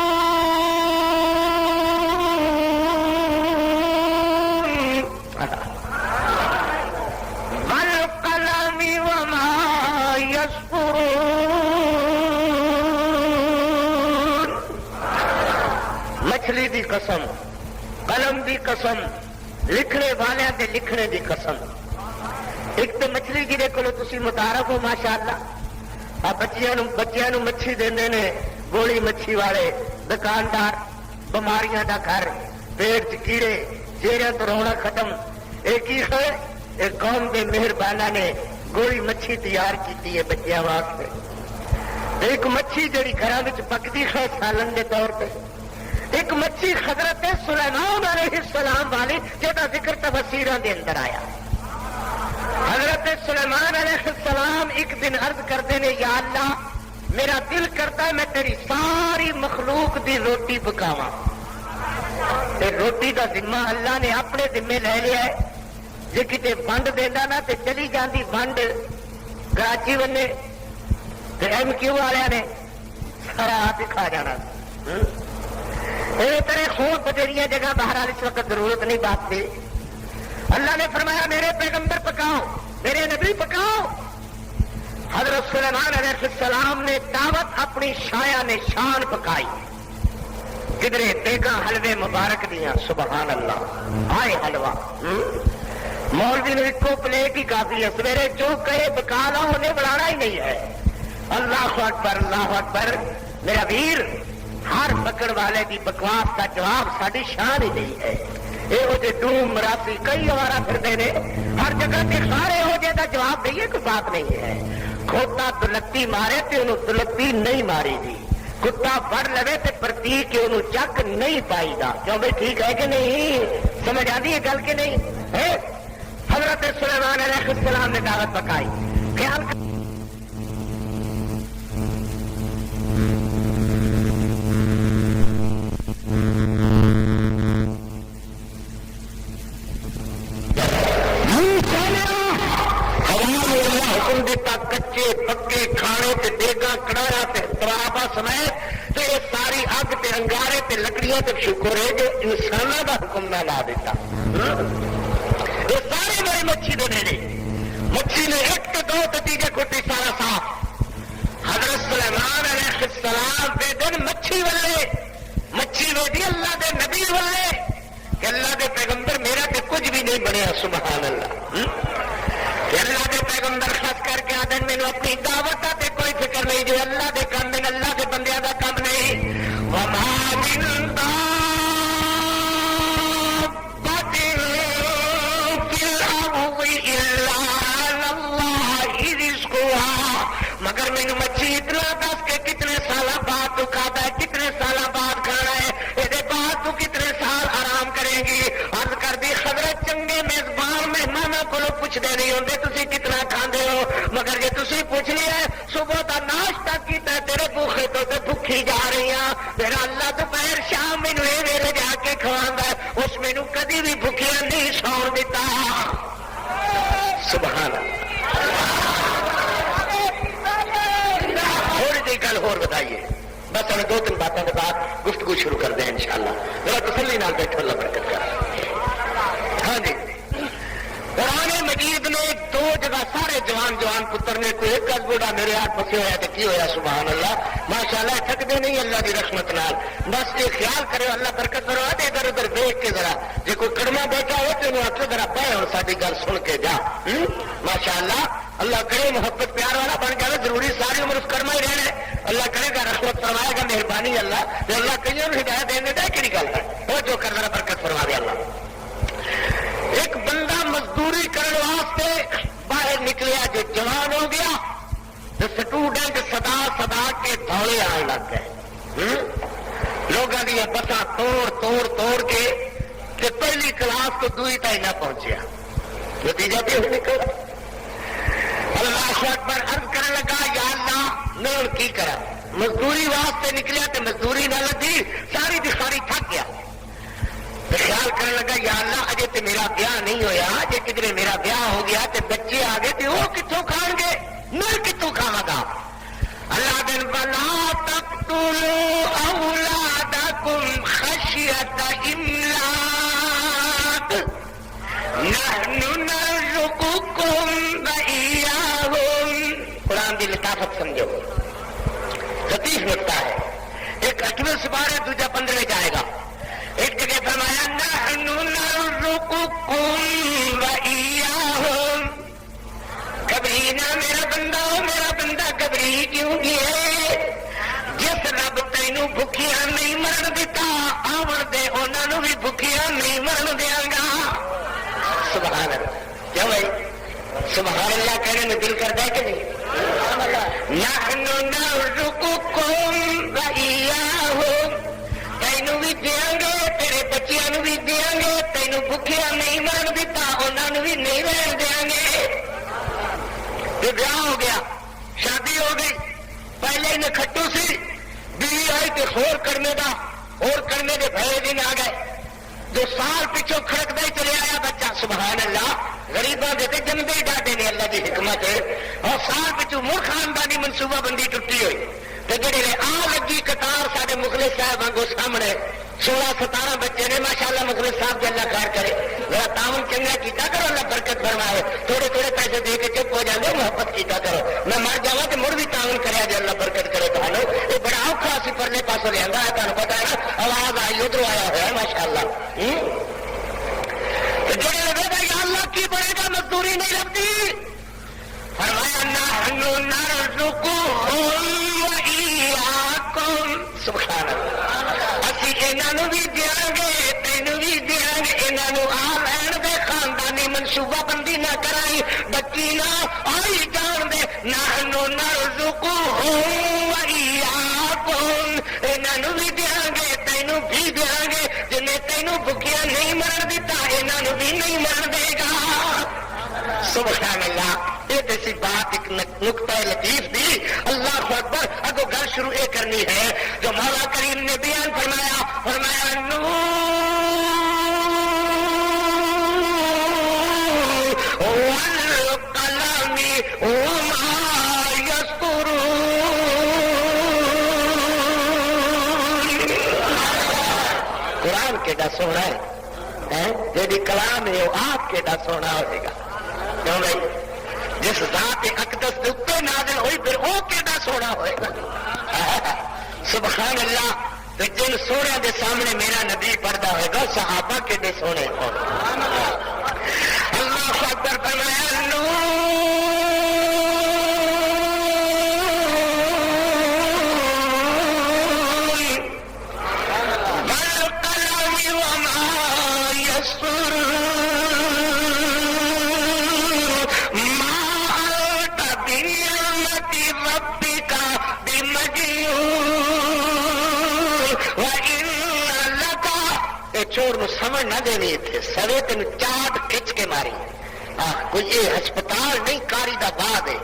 قسم قلم دی قسم لکھنے والے دے لکھنے دی قسم ایک تو مچھلی جہے کو تسی متعارف ہو ماشاءاللہ بچیاں نو مچھی دیندے نے گولی مچھی والے دکاندار بیماریاں دا گھر پیٹ چ کیڑے چہرے تو رونا ختم ایک ہی ہے ایک قوم کے مہربانہ نے گولی مچھی تیار کی ہے بچیاں واسطے ایک مچھی جڑی گھراں وچ پکدی ہے سالن کے طور پہ ایک مچھی حضرت سلیمان علیہ السلام والی جہاں ذکر تفسیراں دے اندر آیا حضرت سلیمان علیہ السلام ایک دن عرض کرتے ہیں یا اللہ میرا دل کرتا ہے میں تیری ساری مخلوق دی روٹی پکاواں تے روٹی دا ذمہ اللہ نے اپنے ذمے لے لیا ہے جے کتے ونڈ دینا نا تے چلی جاندی ونڈ کراچی ونے تے ایم کیو والے نے سارا آپ ہی کھا جانا یہ طرح خون بتیری جگہ بہرحال اس وقت ضرورت نہیں بات کی اللہ نے فرمایا میرے پیغمبر پکاؤ میرے نبی پکاؤ حضرت سلیمان علیہ السلام نے دعوت اپنی شایا نے شان پکائی کدرے دیگا حلوے مبارک دیا سبحان اللہ آئے حلوہ مولوی نے ایک کو پلیٹ ہی کافی ہے سویرے جو کہے پکا لا انہیں بڑھانا ہی نہیں ہے اللہ اکبر میرا ویر ہر پکڑ والے کی بکواس کا جواب ساری شان ہی نہیں ہے یہ ڈوم مراسی کئی ہمارا پھرتے ہیں ہر جگہ کے سارے ہو جائے جواب دئیے کوئی بات نہیں ہے کھوتا دلتی مارے تو انہوں دلتی نہیں ماری دی کتا پڑ لوے تو پرتی کے انہوں چک نہیں پائی دا کیوں بھائی ٹھیک ہے کہ نہیں سمجھ آتی ہے گل کہ نہیں ہے حضرت سلیمان علیہ السلام نے دعوت پکائی خیال حکم دیتا کچے پکے کھانے تے دیگا کڑایا تے ترابا سمیت تے یہ ساری اگ تے انگارے تے لکڑیاں تے شکر ہے جو انسانوں کا حکم نہ لا دیتا یہ ساری بڑی مچھی دے نیڑے مچھی نے ایک تے دو تے تیجے کھٹی سارا صاف حضرت سلیمان علیہ السلام دے دن مچھی والے مچھی ویڈی اللہ دے نبی والے کہ اللہ دے پیغمبر میرا تے کچھ بھی نہیں بنیا سبحان اللہ اللہ کے پیغمبر خاص کر کے آدن میں اپنی دعوت تے کوئی فکر نہیں جو اللہ دے کام میں اللہ کے بندیاں دا کام نہیں وما من دابۃ فی الارض الا علی اللہ رزقها مگر میں مچھی اتنا دس کے کتنے سالہ بعد تو کھاتا ہے کتنے سالہ بعد کھانا ہے یہ بعد تو کتنے سال آرام کریں گی عرض کر دی حضرت چنگے میزبان مہمانوں کو پوچھتے نہیں ہوتے تھی کتنا کھاندے ہو مگر جی تھی پوچھ لیا صبح کا ناشتہ کیتا تیرے بوکھے تو بھوکھی جا رہی ہاں میرا اللہ دوپہر شام مینو یہ ویلے جا کے کھوا اس مینو کدی بھی بھوکھیا نہیں سون دیتا سبحان تھوڑی جی گل ہور بتائیے بس ہمیں دو تین باتوں کے بعد گفتگو شروع کر دیں انشاءاللہ ذرا تسلی نال بیٹھو اللہ برکت کر ہاں جی قرآن مجید نے دو جگہ سارے جوان پتر نے کوئی ایک گز بوڑھا میرے ہاتھ پھنسے ہوا تو کی ہوا سبحان اللہ ماشاءاللہ تھکتے نہیں اللہ کی رحمت نال بس یہ خیال کرو اللہ برکت کرو ادھر ادھر دیکھ کے ذرا جی کوئی کڑما بیٹھا ہو تو انہوں آخو ذرا پہ اور ساری گل سن کے جا ماشاءاللہ اللہ کرے محبت پیار والا بن جائے ضروری ساری عمر اس کڑما ہی رہنا ہے اللہ کرے گا رحمت فرمائے گا مہربانی اللہ اللہ کئی ہدایت دینے کا کہڑی گل ہے وہ جو کر رہا برکت فرما دے اللہ ایک بندہ مزدوری کرنے واسطے باہر نکلیا جو جوان ہو گیا تو سٹوڈنٹ سدا کے دھوڑے آنے لگ گئے لوگوں دیا بساں توڑ کے کہ پہلی کلاس تو دوئی تک نہ پہنچیا نتیجہ بھی نکل اللہ اکبر عرض کرنے لگا یا اللہ میں ہوں کی کرا مزدوری واسطے نکلیا تو مزدوری نہ لگی ساری دی ساری تھک گیا خیال کرنے لگا یا اللہ اجے تے میرا بیاہ نہیں ہویا جے کدھر میرا بیاہ ہو گیا تے بچے آ گئے تے وہ کتوں کھان گے میں کتوں کھاواں گا اللہ دن بلا تقتلوا اولادکم خشیۃ املاق نحن نرزقکم وإیاہم قرآن دی لطافت سمجھو لطیف نکتہ ہے ایک 8ویں سپارہ دوجا 15 جائے گا ایک جگہ فرمایا نحن نرزقکم وإیاہم، گھبرینا میرا بندہ گھبری کیوں گیا؟ جس رب تینوں بھکیاں نہیں مرن دیتا، آون دے انہاں نوں بھی بھکیاں نہیں مرن دیاں گا۔ سبحان اللہ، کیوں بھائی سبحان اللہ کہنے میں دل کرتا ہے کہ نہیں؟ نحن نرزقکم وإیاہم، تینوں بھی دیاں گے تیرے بچیاں نوں بھی دیاں گے، تینوں بھکیاں نہیں مرن دیتا انہاں نوں بھی نہیں رہن دیاں گے۔ یہ بیاہ ہو گیا، شادی ہو گئی، پہلے ہی کھٹو سی، بیوی آئی تو خور کرنے دا، اور کرنے کے بھائی دن آ گئے، 2 سال پچھوں کھڑکتا ہی چلے آیا بچہ۔ سبحان اللہ، غریباں دے تے جمدے ہی ڈاٹے نے اللہ کی حکمت ہے، اور سال پچھوں مڑ خاندانی منصوبہ بندی ٹوٹی ہوئی، تو جڑے آ لگی قطار سارے مخلص صاحب وانگو سامنے 16-17 بچے نے، ماشاءاللہ مخلص صاحب جی اللہ خیر کرے، میرا تعاون چنگا کیتا کرو، اللہ برکت فرمائے، تھوڑے تھوڑے پیسے دے کے چپ ہو جاندے، محبت کیتا کرو، میں مر جاواں تے مڑ بھی تعاون کریا جے اللہ برکت کرے تانوں۔ یہ بڑا اوکھا سی پرلے پاسوں لیندا ہے، تانوں پتہ ہے نا، آواز آئی ادھر آیا ہوا ہے ماشاءاللہ۔ جڑے لگے یا اللہ کی بڑے گا مزدوری نہیں لگتی، فرمایا نحن نرزقکم وإیاکم، سبحان اللہ، اسی انہاں بھی دیاں گے تینوں بھی دیاں گے، انہاں آ لین دے، خاندانی منصوبہ بندی نہ کرائی، بچی نہ آئی جان دے، نحن نرزقکم وإیاکم، انہاں بھی دیاں گے تینوں بھی دیاں گے، جنہیں تینوں بھکیاں نہیں مرن دیتا انہاں بھی نہیں مرن دے گا۔ سبحان اللہ، یہ جیسی بات ایک نقطہ لطیف دی، اللہ اکبر۔ اگو گل شروع یہ کرنی ہے جو مولا کریم نے بیان فرمایا، فرمایا والقلم وما یسطرون، قرآن کیڈا سونا ہے، جیڑی کلام ہے وہ آپ کیڈا سونا ہوئے گا، کیوں بھائی؟ جس ذات اقدس کے اوپر نازل ہوئی پھر وہ کیڈا سونا ہوئے گا۔ سبحان اللہ، تو جن سونے دے سامنے میرا نبی پڑھتا ہوئے گا، صحابہ کیڈے سونے ہو۔ اللہ اکبر، فرمایا والقلم وما یسطرون، چور نو سمجھ نہ دینی تھے، سوے تین چاٹ کھچ کے ماری، کوئی یہ ہسپتال نہیں کاری دا بعد ہے،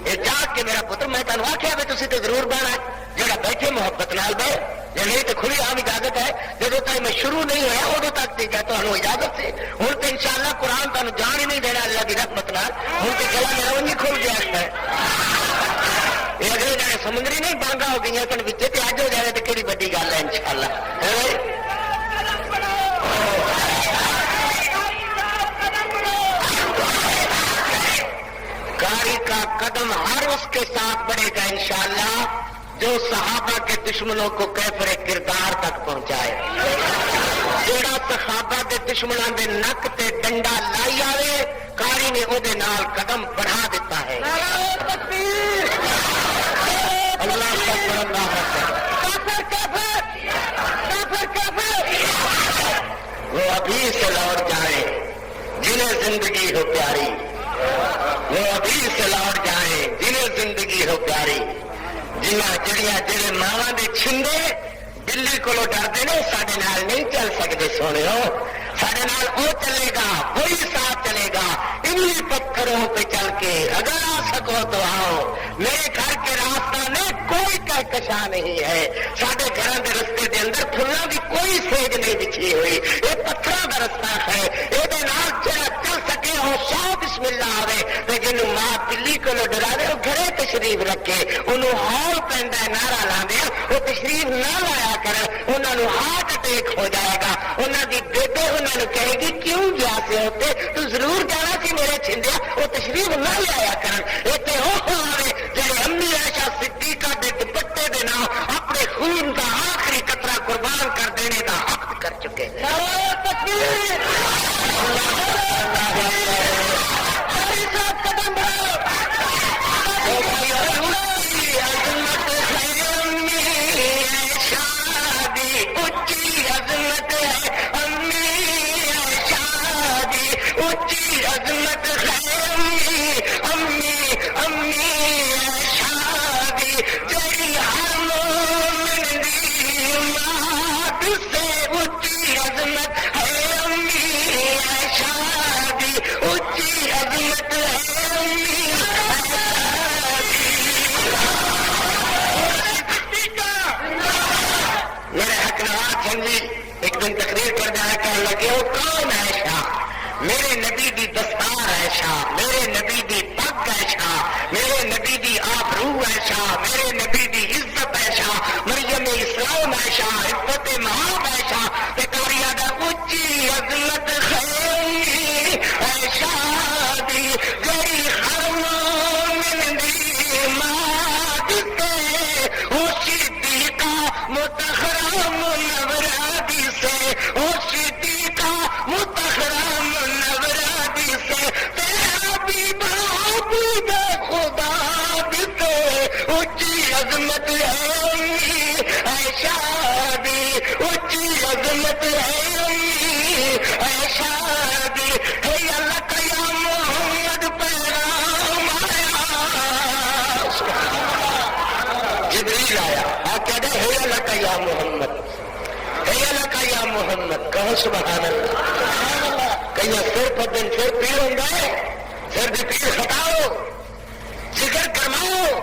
یہ جا کے میرا پتر میں تمہیں آخیا بھی تھی تو ضرور بہنا، جہاں بیٹھے محبت نال بہ، یا نہیں تو کھلی عام اجازت ہے، جب تک میں شروع نہیں ہوا ادو تک ٹھیک ہے، تمہیں اجازت سے ہوں تو انشاءاللہ قرآن تمہیں جان ہی نہیں دینا اللہ کی رحمت نال، ہوں تو گلا میرا انہیں کھل گیا ہے، یہ اگلے جانے سمندری نہیں بانگا ہو گئی سن بچے تو اج ہو جائے تو کہڑی بڑی گل ہے انشاءاللہ۔ کاری کا قدم ہر اس کے ساتھ بڑھے گا انشاءاللہ جو صحابہ کے دشمنوں کو کیفر کردار تک پہنچائے، جیڑا صحابہ کے دشمنوں کے نک تے ڈنڈا لائی آئے، کاری نے وہ نال قدم بڑھا دیتا ہے۔ اللہ وہ ابھی سے لوٹ جائیں جنہیں زندگی ہو پیاری، وہ ابھی سے لوٹ جائیں جنہیں زندگی ہو پیاری، جنہیں جڑیاں جڑے ماواں دے چھندے بلی کو ڈرتے نے، سارے نال نہیں چل سکتے سونے ہو، سارے نال وہ چلے گا وہی ساتھ چلے گا، انہی پتھروں پہ چل کے اگر آ سکو تو آؤ، میرے گھر کے راستہ میں کوئی کہکشا نہیں ہے، سارے گھر کے رستے کے اندر پھلاں کی کوئی سیج نہیں بچھی ہوئی، یہ پتھراں کا رستہ ہے، یہ چل سکے اور سو بسم اللہ آئے، جنوں ماں بلی کو ڈرا دے وہ گھرے تشریف رکھے، انہوں ہال پہنتا ہے نعرہ لا دیا، وہ تشریف نہ لایا کر، انہوں ہارٹ اٹیک ہو جائے گا، انہوں کی بیٹے انہوں نے کہے گی کیوں گیا سے ہوتے تو ضرور جانا سی میرے چھندیا، وہ تشریف نہ لایا کر، اتنے وہ آئے جی امی عائشہ صدیقہ دے دوپٹے دے نام اپنے خون کا آخری قطرہ قربان کر دینے کا عقد کر چکے ایشا میرے نبی دی پگ ایشا میرے نبی دی آبرو ایشا میرے نبی دی عزت ایشا مریم اسلام ایشا عزت مہاب ایشا تکاریا دا اچھی عظمت خیری ایشا دی گئی خرمون دی مات کے او صدیقہ متخرہ منورادی سے او صدیقہ متخرہ منورادی سے تیرا بھی بابی دے خدا دیتے اچھی عظمت ہے ایشا دی اچھی عظمت ہے ایشا دی ہے اللہ کا یا محمد پیغام آیا جبریل آیا کہتے ہے اللہ کا یا محمد ہے اللہ کا یا محمد کہو سبحان اللہ کہیں سر پر دن سر پیر ہوں گے سر بھی پیر ہٹاؤ ذکر کرواؤ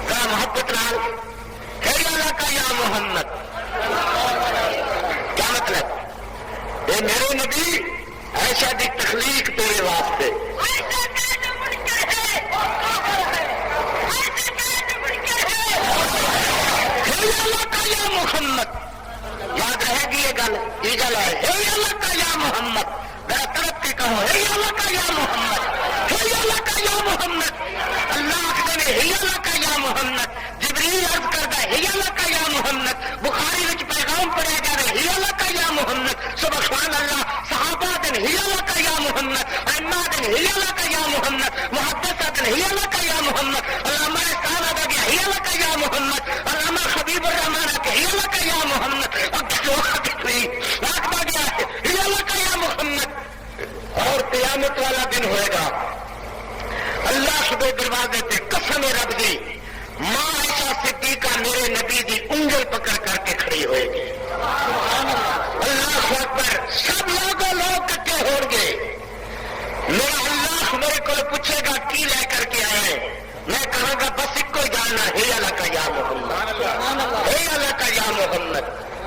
کہا محبت نال ہے اللہ کا یا محمد کیا مطلب اے میرے نبی ایشا دی تخلیق تیرے واسطے اللہ کا یا محمد یاد رہے گی یہ گل یہ گل ہے ہے اللہ کا یا محمد میرا طرف کی کہو ہے اللہ کا یا محمد ہے اللہ کا یا محمد اللہ آخر ہے اللہ کا یا محمد جبریل عرض کرتا ہے اللہ کا یا محمد بخاری وچ پیغام پڑھیا جا رہا ہے اللہ کا یا محمد سبحان اللہ صحابہ دن اللہ کا یا محمد ائمہ دن اللہ کا یا محمد محدثہ دن اللہ کا یا محمد علامہ استاد ادا کیا اللہ کا یا محمد علامہ حبیب الرحمان کے اللہ کا یا محمد آخر گیا ہے اللہ کا یا محمد اور قیامت والا دن ہوئے گا اللہ کے دروازے پہ قسم رب دی ماں عائشہ صدیقہ میرے نبی دی انگل پکڑ کر کے کھڑی ہوئے گی اللہ اکبر سب لوگ کٹھے ہوں گے میرا اللہ میرے کو پوچھے گا کی لے کر کے آئے میں کہوں گا بس ایک کو جاننا ہے اللہ کا یا محمد ہے اللہ کا یا محمد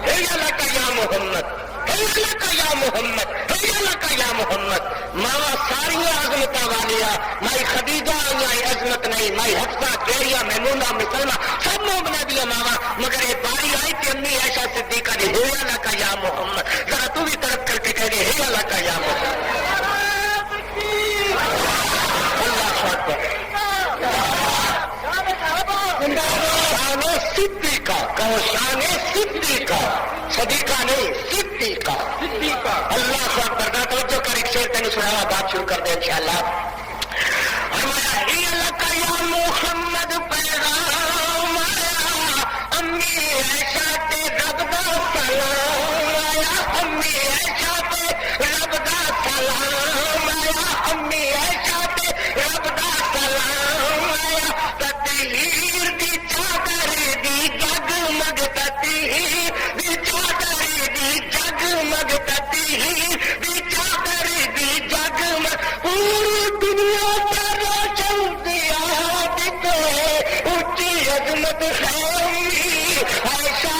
ہے اللہ کا یا محمد ہے اللہ کا یا محمد ہے اللہ کا یا محمد ماں ساری عظمت والیا مائی خدیجہ آئی عظمت نہیں مائی حفصہ کیریا میمونہ مسلمہ سب مومنہ دیا ماما مگر یہ باری آئی کہ امی عائشہ صدیقہ نے ہے اللہ کا یا محمد ذرا تو بھی طرف کر کے کہہ گے ہے اللہ کا یا محمد اللہ اکبر شان صدیقہ کہو شان صدیقہ صدیقہ نہیں صدیقہ اللہ اکبر دا توجہ کر ایک شعر تینوں سنایا بات شروع کر دیں انشاءاللہ فرمایا اے اللہ کا یا محمد پیغام آیا امی عائشہ تے رب دا سلام آیا امی عائشہ تے رب دا سلام آیا امی عائشہ تے رب دا سلام آیا تطہیر دی چادر دی جگمگ تطہیر دی چادر دی جگمگ تطہیر دی چادر دی جگمگ پوری دنیا پر روشن دیا دیتے اونچی عظمت خیمی عائشہ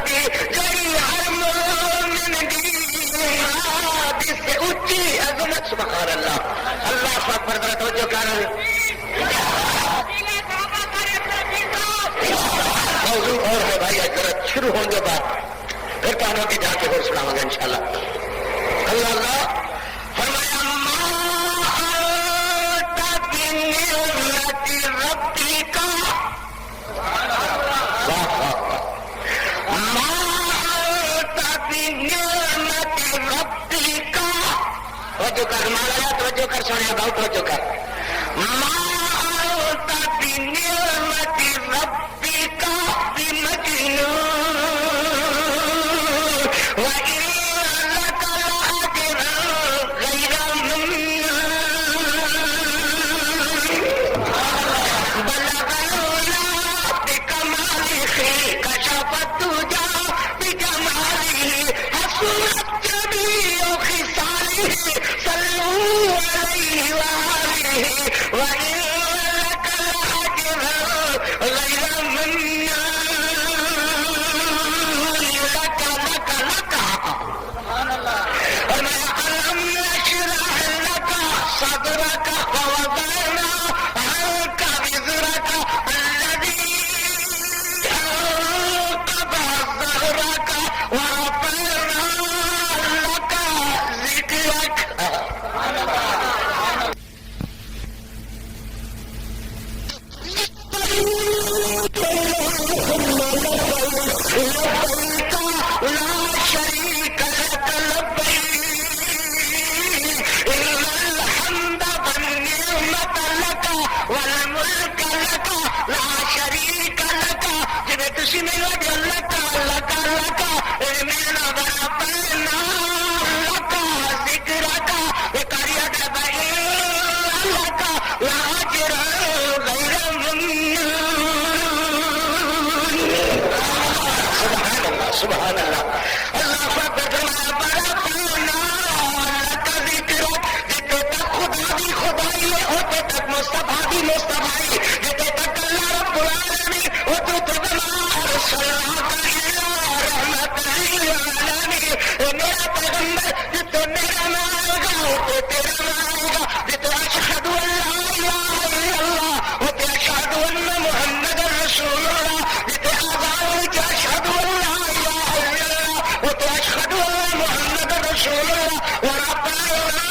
دی جڑی ہر مومن دی ماں سے اونچی عظمت سبحان اللہ اللہ اکبر ذرا توجہ کر موضوع اور ہے بھائی ذرا شروع ہوں گے بات پھر کہانوں کی جا کے اور سناؤں گا انشاءاللہ اللہ اللہ فرمایا ربی کا ربی کا توجہ کر مالا توجہ کر سونے بہت توجہ کر ربی کا بمجنون صلوا علیہ وآلہ سبحان اللہ اللہ پاک فرمایا بڑا پانا اللہ کا ذکر جتے تک خدا بھی خدائی ہے ہوتے تک مصطفیٰ بھی مصطفیٰ جتے تک اللہ رب العالمین وہ تو تمہار صلاح کا رحمت العالمین میرا پیغمبر جتے میرا مائے گا ہوتے تیرا مائے گا جتے اشہد اللہ الہ الا اللہ ہوتے اشہد ان محمد رسول اللہ جتے آزاد کے اشہد اللہ واشهد ان محمد رسول الله ورفعنا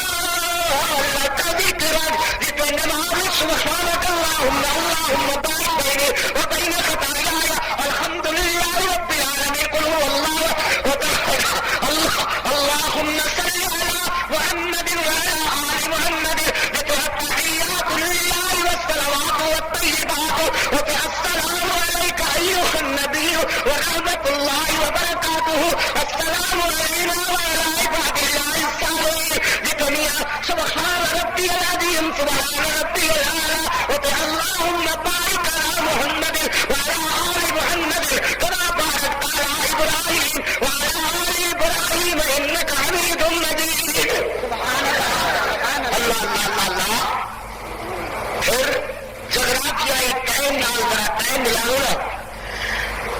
لك ذكرك لتنام سبحانك اللهم بارك بيني وبين خطاياي الحمد لله رب العالمين قل هو الله اللهم صل على محمد وعلى ال محمد التحيات لله والصلوات والطيبات السلام عليك ايها النبي ورحمه الله وبركاته السلام علينا وعلى عباد الله الصالحين بجميع سبحان ربي العظيم سبحان ربي الاعلى اللهم بارك على محمد وعلى ال محمد كما باركت على ابراهيم وعلى ال ابراهيم انك حميد مجيد سبحان الله الله الله پھر جغرافیائی ٹائم نال ذرا ٹائم ملاؤ نا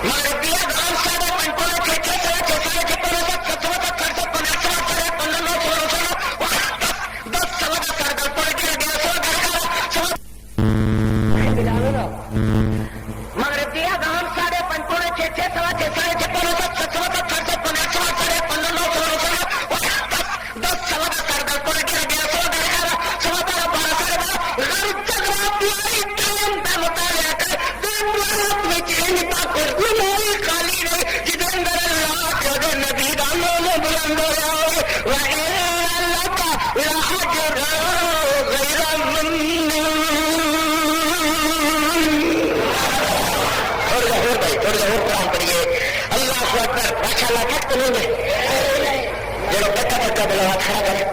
ماربیا گام ساڑھے پنٹولا چھے سارے چھے پنو سب ستو تک کر سب پناسا سارے پنڈنو سولو سولو 10 سوا کا سرگل پڑ گیا گیا سوا گھر سوا ملاؤ نا ماربیا گام ساڑھے پنٹولا چھے سوا سارے چھے پنو سب ستو تک کر سب پناسا سارے پنڈنو سولو سولو 10 سوا کا سرگل پڑ گیا گیا سوا گھر سوا بارہ بارہ سارے غرب جغرافیائی ٹائم کا مطالعہ کر دن رات میں چین پاکر نمائی خالی نہیں جدن در اللہ کے نبی دانوں میں بلند ہو جاؤ وَإِنَّ لَكَ لَأَجْرًا غَيْرَ مَمْنُونٍ تھوڑا اور قرآن پڑھیے اللہ اکبر ماشاء اللہ کیا قانون ہے جو بکا بکا بلوا کھڑا کرے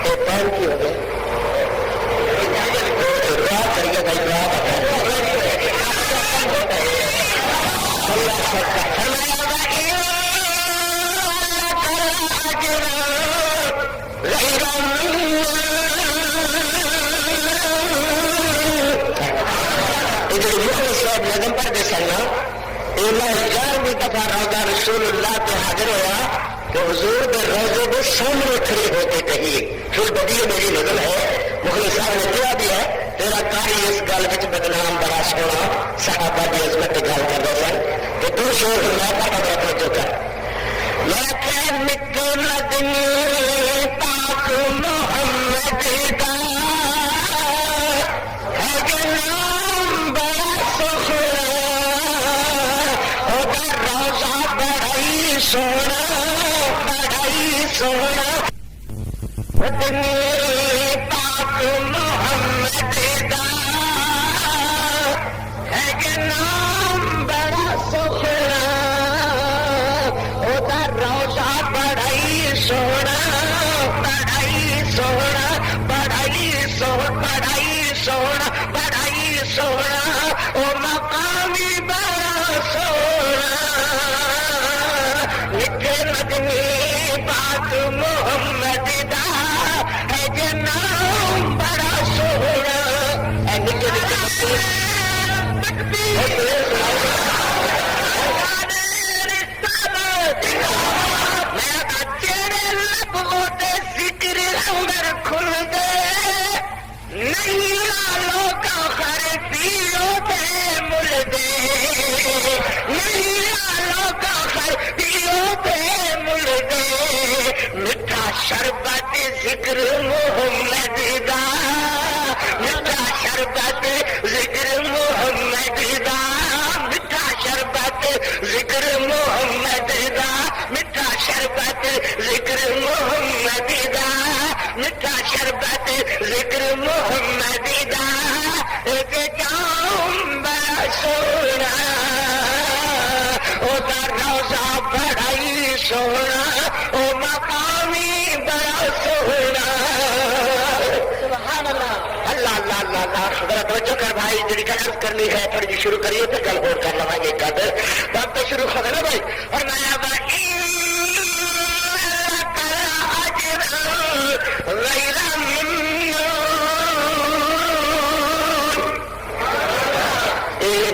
تو پان کی ہو گئے رات کریے بھائی رات اللہ نظم پر دے سکنا اللہ 11ویں دفعہ روزہ رسول اللہ پہ حاضر ہوا کہ حضور کے روزے کو سامنے کھڑے ہوتے کہیں پھر بدی میری نظم ہے مخلص صاحب نے کیا بھی ہے تیرا کاری اس گل وچ بدنام بڑا سونا صحابہ کی عظمت کی گل کر رہے سن کہ تو شور میں پتا توجہ کر میں کہ مٹو ندنی پاک محمد کا ہے کہ نام بڑا روزہ بڑائی سونا اتنی پاک محمد دا ہے کہ نام بڑا سخنا ادھر روزہ بڑائی سونا بڑائی سونا بڑائی سونا بڑائی سونا بڑائی سونا او مقامی بڑا سونا نکھے مدنی پاک محمد دا ہے شربت ذکر محمد دا، میٹھا شربت ذکر محمد دا، میٹھا شربت ذکر محمد دا، میٹھا شربت ذکر محمد دا، میٹھا شربت ذکر محمد دا، ایک جام بڑا سونا او دا روزہ بڑا ہی سونا، او مقامی بڑا سونا۔ سبحان اللہ، اللہ اللہ اللہ اللہ۔ ذرا توجہ کر بھائی، جڑی گل عرض کرنی ہے تھوڑی جی شروع کریے تو گل اور کر لواں گے کد بات تو شروع ہو گیا نا بھائی۔ اور میں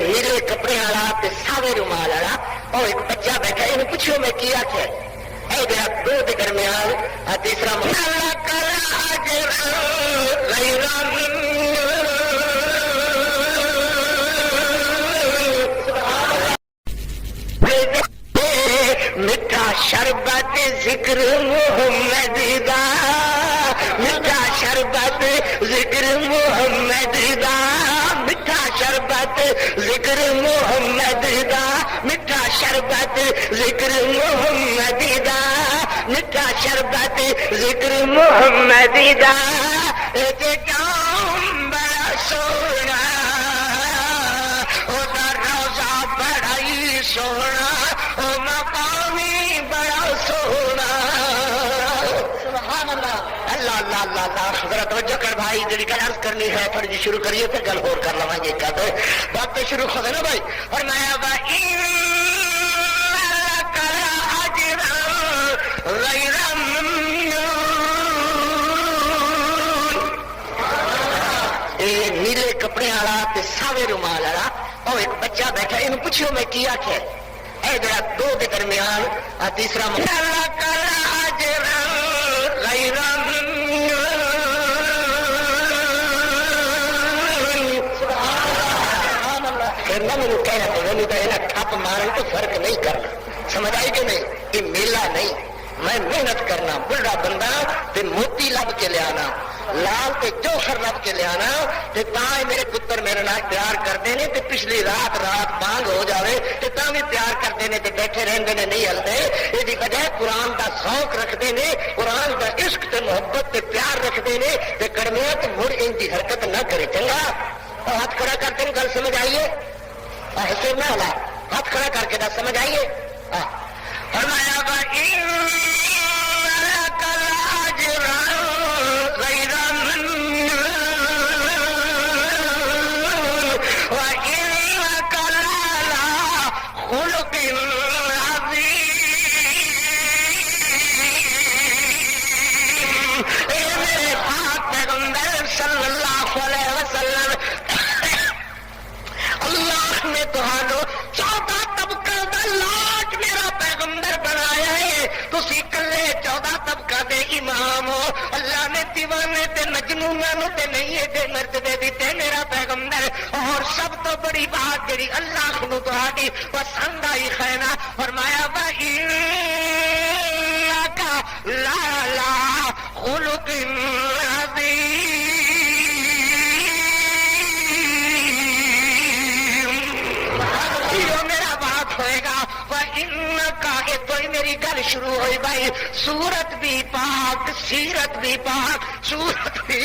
نیلے کپڑے والا ساوے رومال والا اور ایک بچہ بیٹھا، یہ پوچھو میں کی آخر اے جڑا دو کے درمیان تیسرا میٹھا شربت ذکر محمد دا، میٹھا شربت ذکر محمد دا، میٹھا شربت ذکر محمد دا، میٹھا شربت ذکر محمد دا، میٹھا شربت ذکر محمد دا، ایک جام بڑا سونا او دا روزہ بڑا ہی سونا، او مقامی بڑا سونا۔ سبحان اللہ، اللہ اللہ اللہ اللہ۔ ذرا توجہ کر بھائی، جڑی گل عرض کرنی ہے تھوڑی جی شروع کریے تو گل اور کر لواں گے کد بات تو شروع ہو گیا نا بھائی۔ اور میں نیلے کپڑے والا ساوے رومال والا اور ایک بچہ بیٹھا، یہ پوچھو میں کی آخر اے جڑا دو کے درمیان تیسرا میرے کہنا پڑے ٹھپ مارن تو فرق نہیں کرنا، سمجھ آئی کہ نہیں؟ یہ میلہ نہیں، میں محنت کرنا، بڑھا بندہ تے موتی لب کے لیا لال تے جوہر لب کے لیا تے تاں میرے پتر میرے نال پیار کرتے ہیں تے پچھلی رات بانگ ہو جاوے تے تاں بھی پیار کرتے ہیں تے بیٹھے رہندے نے نہیں ہلدے۔ یہ وجہ قرآن دا شوق رکھتے ہیں، قرآن دا عشق تے محبت تے پیار رکھتے ہیں تے کڑمیا تے مڑ ان کی حرکت نہ کرے، چنگا؟ ہاتھ کھڑا کرتے ہیں، گل سمجھ آئیے؟ حسین نہ ہلا، ہاتھ کھڑا کر کے دس سمجھ آئیے؟ فرمایا اللہ نے دیوانے تے مجنونوں تے نہیں ایڈے مرتبے دیتے میرا پیغمبر، اور سب تو بڑی بات جڑی اللہ کو تہاڈی پسند آئی خینا فرمایا کا لا لا خلق عظیم، یہ میرا بات ہوئے گا کہ تو میری گل شروع ہوئی بھائی، سورت بھی پاک سیرت بھی پاک، سورت بھی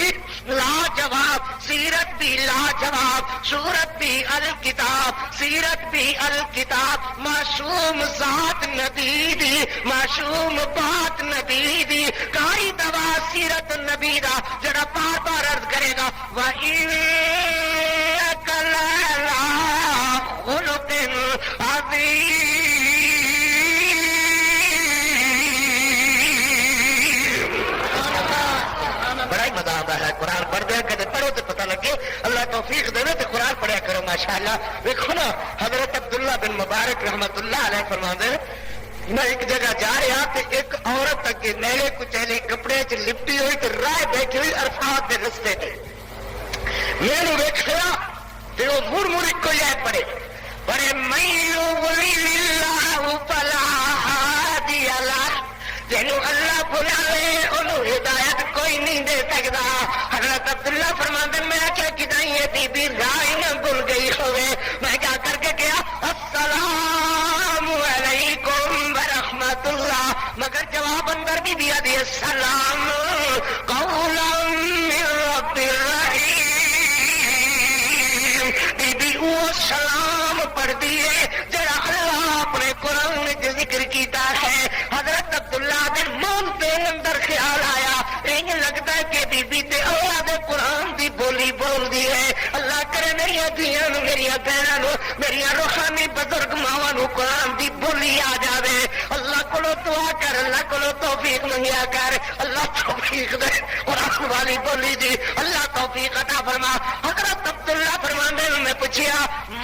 لاجواب سیرت بھی لاجواب، سورت بھی الکتاب سیرت بھی الکتاب، معصوم ذات نبی دی معصوم بات نبی دی، کاری دوا سیرت نبی دا جڑا بار بار عرض کرے گا وَإِنَّكَ لَعَلَىٰ خُلُقٍ عَظِيمٍ۔ قرآن پڑھ دیا کہتے پڑھو تو پتہ لگے، اللہ توفیق دے تو قرآن پڑھیا کرو ماشاءاللہ۔ دیکھو نا حضرت عبداللہ بن مبارک رحمت اللہ علیہ فرماندے، میں ایک جگہ جا رہا تو ایک عورت اگے نیلے کچیلے کپڑے چ لپٹی ہوئی تو راہ بیٹھی ہوئی عرفات کے رستے تے، میں نے ویکھیا تے وہ مڑ مڑ ایک کوئی آیت پڑھے بڑے میو ولی اللہ فلا ہادی لہ، جنوں اللہ بلاوے ہدایت کوئی نہیں دے سکتا. حضرت عبداللہ فرماتے میں کیا کتائی ہے بی بی رائے نہ بھول گئی ہوئے. میں کیا کر کے کیا السلام علیکم ورحمۃ اللہ, مگر جواب اندر بھی دیا دیا السلام قولا من رب الرحیم. بی بی وہ سلام پڑھ دیے جڑا اللہ اپنے قرآن میں ذکر کیتا ہے. حضرت عبداللہ بن موم کے اندر خیال آیا یہ لگتا ہے کہ بی بی تے اللہ دے قرآن دی بولی بول دی ہے. اللہ کرے میری دھیاں نو میری بہنوں میری روحانی بزرگ ماواں نو قرآن دی بولی آ جاوے. اللہ کولو دعا کر, اللہ کولو توفیق منگیا کر, اللہ توفیق دے قرآن والی بولی دی اللہ توفیق عطا فرما. حضرت عبداللہ فرماندے میں پوچھیا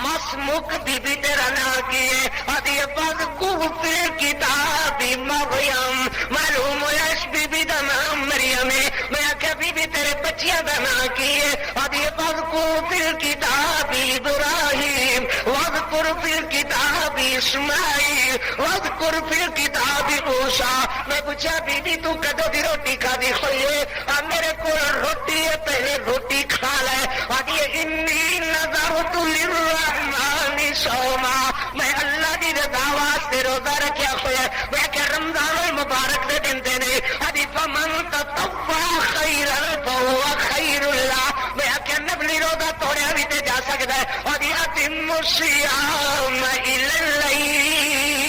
مسموک بی بی تیرا نام کی ہے؟ آدھی اباز کوفی کتاب مریم. معلوم ہوا اس بی بی دا نام مریم ہے. میں آخیا بی بی تیرے بچیاں دا نام کی ہے؟ آدھی اباز کوفی کتاب ابراہیم واذکر فی الکتاب اسماعیل واذکر فی الکتاب موسیٰ. میں پوچھا بی بی تو کدو دی روٹی کھا دی ہوئی ہے؟ میرے کو روٹی ہے, پہلے روٹی کھا لے. آدھی انی نذرت للرحمن صوما, میں اللہ دی رضا واسطے روزہ رکھیا ہوا ہے. میں کہ رمضان المبارک دے دن دے نے. آدھی فمن تطوع خیرا فهو خیر اللہ. میں کہ نفلی روزہ توڑیا بھی تے جا سکتا ہے. آدھی اتم الصیام الی اللیل.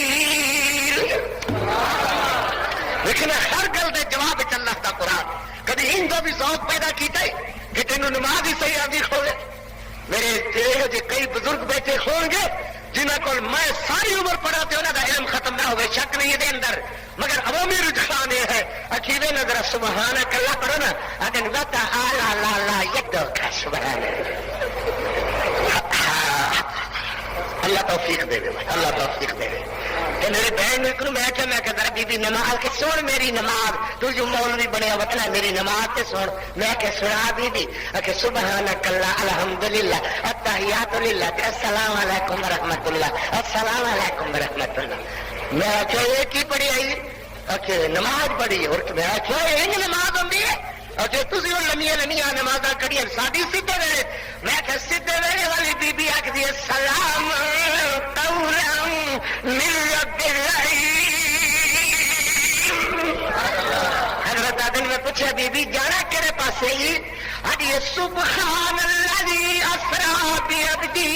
لیکن ہر گل دے جواب وچ اللہ دا قرآن کدی ان دا بھی ذوق پیدا کیتا ہے کہ تینوں نماز ہی صحیح آدھی ہوئے. میرے یہ جی کئی بزرگ بیٹھے ہوں گے جنہوں کو میں ساری عمر پڑھا تو انہوں کا علم ختم نہ ہوئے, شک نہیں دے اندر, مگر عوامی رجحان یہ ہے اکیلے نظر سبحان اللہ پڑھو نا اگر وتا اعلی لا لا یکدو کا سبحان اللہ توفیق دے دے, اللہ توفیق دے دے. کہ میری بہن کو میں کہ ذرا بی بی نماز کے سن میری نماز, تو جو مولوی بنیا وطنا میری نماز تے سن. میں کہ سنا بی بی کہ سبحانک اللہ الحمدللہ التحیات للہ السلام علیکم ورحمۃ اللہ السلام علیکم ورحمۃ اللہ. میں کہ یہ کی پڑھی آئی کہ نماز پڑھی, اور میں کہ یہ نماز ہوندی ہے اچھا تھی لمیاں لمیاں نماز کڑیاں ساری سیدھے ویلے. میں کہ سیدھے ویلے والی بی بی آخری سلام قولا من رب الرحیم. حضرت آدم نے پوچھا بی بی جانا کہڑے پاسے ہی؟ آدھی سبحان الذی اسرا بعبدہ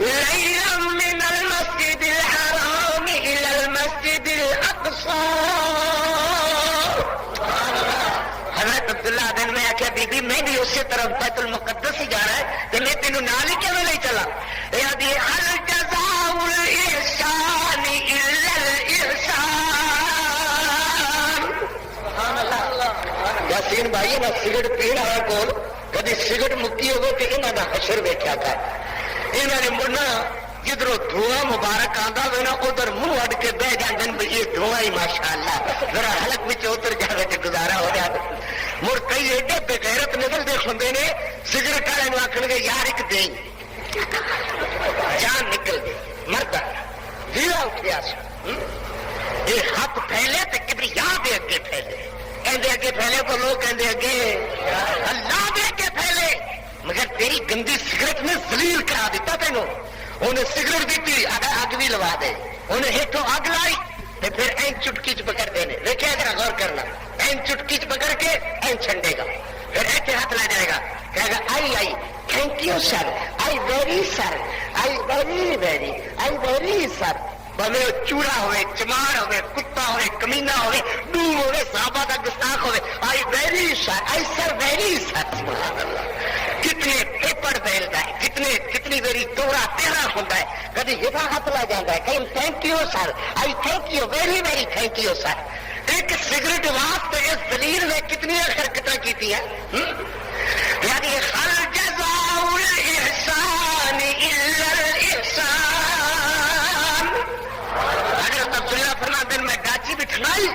لیلا من المسجد الحرام الى المسجد الاقصى. حضرت عبداللہ بن میں آخیا بی بی میں بھی اسی طرف بیت المقدس ہی جانا ہے تو میں تینوں نال ہی کیوں نہیں چلا؟ هل جزاء الاحسان الا الاحسان. یاسین بھائی نہ سگرٹ پینے والا کول کدی سگرٹ مکی ہوگی کہ انہوں نے حشر ویکیا تھا. انہوں نے مڑنا جدھر دھواں مبارک آتا ہو نا ادھر منہ اڈ کے بہ جاندن بھی یہ دھواں ہی ماشاء اللہ ذرا حلق میں اتر جائے تو گزارا ہو جاتا. مڑ کئی ایڈے بغیرت نکلتے ہوندے نے سگرٹ والے آخر گے یار ایک دیں جان نکل گئی مرد ہیرا اٹھیا سا یہ ہاتھ پھیلے تو کبھی یاد اگے پھیلے کہندے اگے پھیلے کو لوگ کہندے اگے اللہ دے اگے پھیلے. مگر تیری گندی سگرٹ نے ذلیل کرا دیتا تینوں. انہیں سگرٹ دیتی اگ بھی لوا دے, انہیں ہیٹوں اگ لائی تو پھر این چٹکی چ پکڑ دینے. دیکھے اگر غور کرنا این چٹکی چ پکڑ کے این چھنڈے گا پھر ایسے ہاتھ لا جائے گا کہے گا I I thank you sir I very sir I very very I very sir. بھلے چوڑا ہوئے چمار ہوئے کتا ہوئے کمینا ہوئے ڈو ہوئے صحابہ کا گستاخ ہوئے آئی ویری سر آئی سر ویری سر. سبحان اللہ کتنے پیپر بیلتا ہے کتنی ویری توڑا تیرا ہوتا ہے کبھی ہتا ہاتھ لا جاتا ہے کہیں thank you sir I thank you very very thank you سر. ایک سگریٹ واسطے اس دلیل نے کتنی حرکتیں کی تھی ہیں. یعنی ہر جزاء الاحسان الا الاحسان. حضرت عبداللہ فرماتے میں گاچی بٹھنائی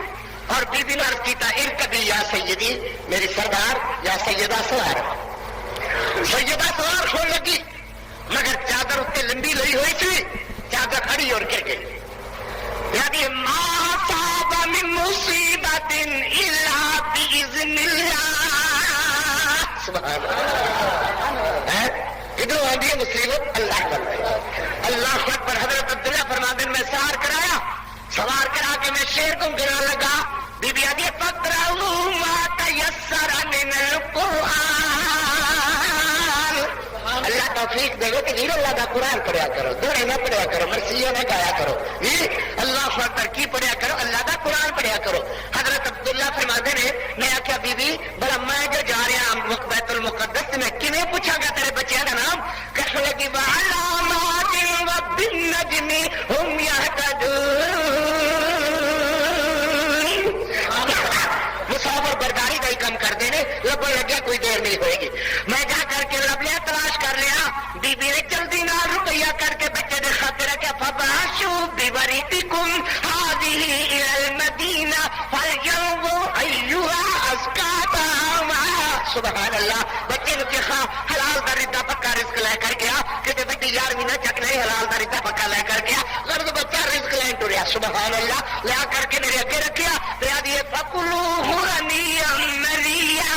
اور بی بی نے عرض کیتا ارکبی یا سیدی میری سردار یا سیدہ سوار. سیدہ سوار ہو لگی مگر چادر اتنے لمبی لئی ہوئی تھی, چادر کھڑی اور گر گئی. یعنی ما صاب من مصیبت الا باذن اللہ. سبحان اللہ. ادھر آدھی ہے مصیبت اللہ کا. اللہ اکبر. حضرت عبداللہ فرماتے ہیں میں سوار کرایا, سوار کرا کے میں شیر کو گرا لگا. بی بی آدھی فقرؤوا ما تیسر من القرآن. اللہ توفیق دے گا کہ ویر اللہ کا قرآن پڑھیا کرو, دوڑے نہ پڑھیا کرو, مرثیہ نہ گایا کرو, اللہ اکبر کی پڑھیا کرو, اللہ کا قرآن پڑھیا کرو. حضرت عبداللہ فرماتے ہیں میں آخیا بی بی بڑا میں جو جا رہا بیت المقدس میں کیویں پوچھا گا تیرے بچیاں کا نام؟ کہنے لگی وعلامات وبالنجم هم يهتدون. مسافر برداری کا ہی کم کر دینے لبن لگیا کوئی دیر نہیں ہوئے گی. میں جا کر کے لب لیا, تلاش کر لیا. بی بی نے جلدی نہ رقیہ کر کے بچے نے خاطر رکھا فبعثوا بورقكم هذه الى المدینہ فلينظر ايها ازكى طعاما. سبحان اللہ. بچے نے کہا حلال دا ردا پکا رزق لے کر گیا کہ بیٹی 11ویں نہ چک نہیں, حلال دا ردا پکا لے کر گیا. غرض بچہ رزق لے ٹریا. سبحان اللہ. لیا کر کے میرے اگے رکھیا. دیے فکلوا ہنیئا مریا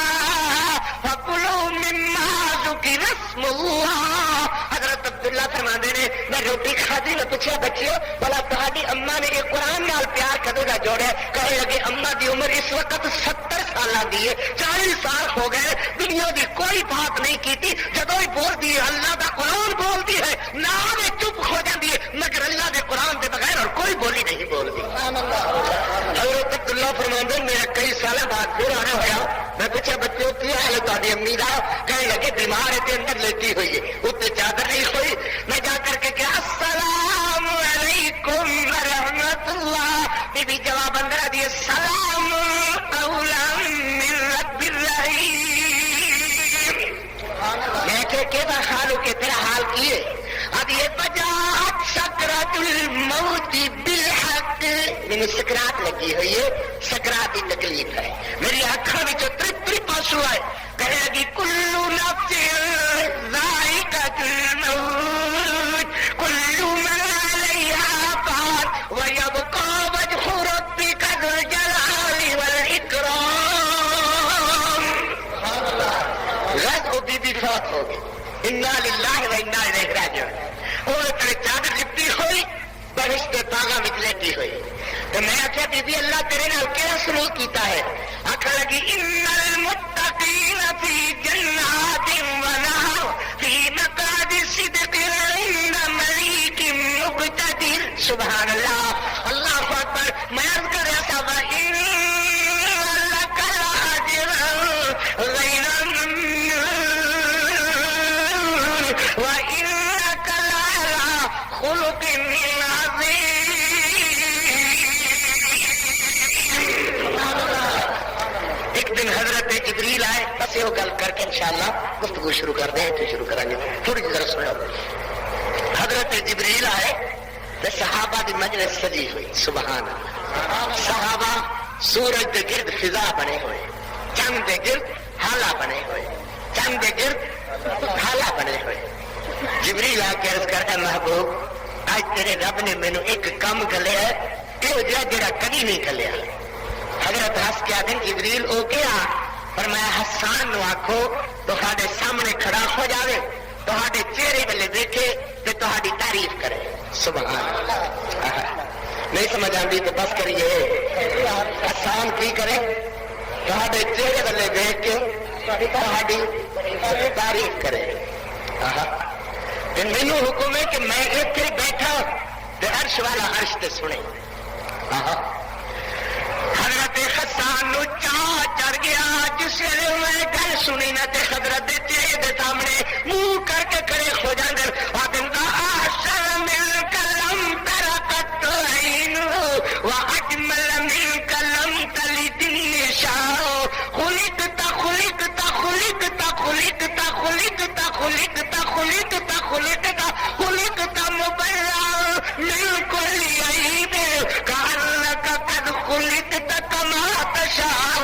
فکلوا مما ذکر اسم اللہ. حضرت عبداللہ فرماندے نے میں روٹی کھادی میں پوچھا بچیو بلا تہاڈی اما نے یہ قرآن نال پیار کدوں دا جوڑیا؟ کہنے لگے اما دی عمر اس وقت 70 سال دی ہے, 40 سال ہو گئے, دنیا دی کوئی بات نہیں کیتی. جدوں ہی بولتی ہے اللہ دا قرآن بولتی ہے نام چپ ہو جاتی ہے, مگر اللہ دے قرآن کے بغیر اور کوئی بولی نہیں بولتی. حضرت عبداللہ فرماندے میرا کئی سال بعد پھر آنا ہوا. میں پوچھا بچوں کی حال ہے تاری امی کا؟ کہنے لگے بیمار ہے اندر لیٹی ہوئی ہے, اتنے چادر نہیں ہوئی. میں جا کر کے کیا السلام علیکم ورحمۃ اللہ. بی بی جواب اندر دیے سلام قولا من رب الرحیم. میں کہ حال ہو کہ تیرا حال کیے؟ اب یہ بجات سکرات الموت بالحق. میری سکرات لگی ہوئی ہے, سکرات کی تکلیف ہے, میری آنکھوں میں ترپ آنسو آئے. کہنے لگی کلو نفس ذائقۃ الموت کل من علیہا فان ویبقی وجہ ربک ذو الجلال والاکرام. غز بی بی فوت ہو گئی. انا للہ و انا الیہ راجعون. اور تیرے چادر لپٹی ہوئی, بہشت باغا میں لیٹی ہوئی. تو میں آخیا بی بی اللہ تیرے نال کیڑا سلوک کیتا ہے؟ آخر لگی ان المتقین فی جنات ونہر فی مقعد صدق عند ملیک مقتدر. سبحان اللہ. اللہ اکبر. میں عرض کر رہا تھا وَإِنَّ لَكَ لَأَجْرًا غَيْرَ مَمْنُونٍ وَإِنَّكَ لَعَلَىٰ خُلُقٍ عَظِيمٍ. ایک دن حضرت جبریل آئے, بس یہ گل کر کے انشاءاللہ گفتگو شروع کر دیں, تو شروع کریں گے. تھوڑی ذرا سنو. حضرت جبریل آئے تو صحابہ دی مجلس سجی ہوئی. سبحان اللہ. صحابہ سورج دے گرد فضا بنے ہوئے, چند دے گرد حالا بنے ہوئے, چند دے گرد حالا بنے ہوئے. جبریل آ کے عرض کرتا محبوب آج تیرے رب نے مینو ایک کم گلیا ہے یہ جڑا کبھی نہیں گلیا. حضرت ہس کے آدھے جبریل او کیا؟ فرمایا حسان نو آکھو تہاڈے سامنے کھڑا ہو جاوے, تہاڈے چہرے والے دیکھے تے تہاڈی تعریف کرے. سبحان اللہ. نہیں سمجھ آتی تو بس کریے. حسان کی کرے؟ تہاڈے چہرے والے دیکھ کے تہاڈی تعریف کرے. مینو حکم ہے کہ میں اتنے بیٹھا تے عرش والا عرش تے سنے. حضرت حسان نو چاہ چڑھ گیا جس میں گل سنی نہ تے حضرت چہرے دے سامنے منہ کر کے کھڑے ہو جاندے. آدم آشر من کلم ترقت عین واجمل من کلم تلد النساء خلقت خلقت خلقت خلقت خلقت خلقت خلقت خلقت خلقت مبرأ من كل عیب کأنک قد خلقت کما تشاء.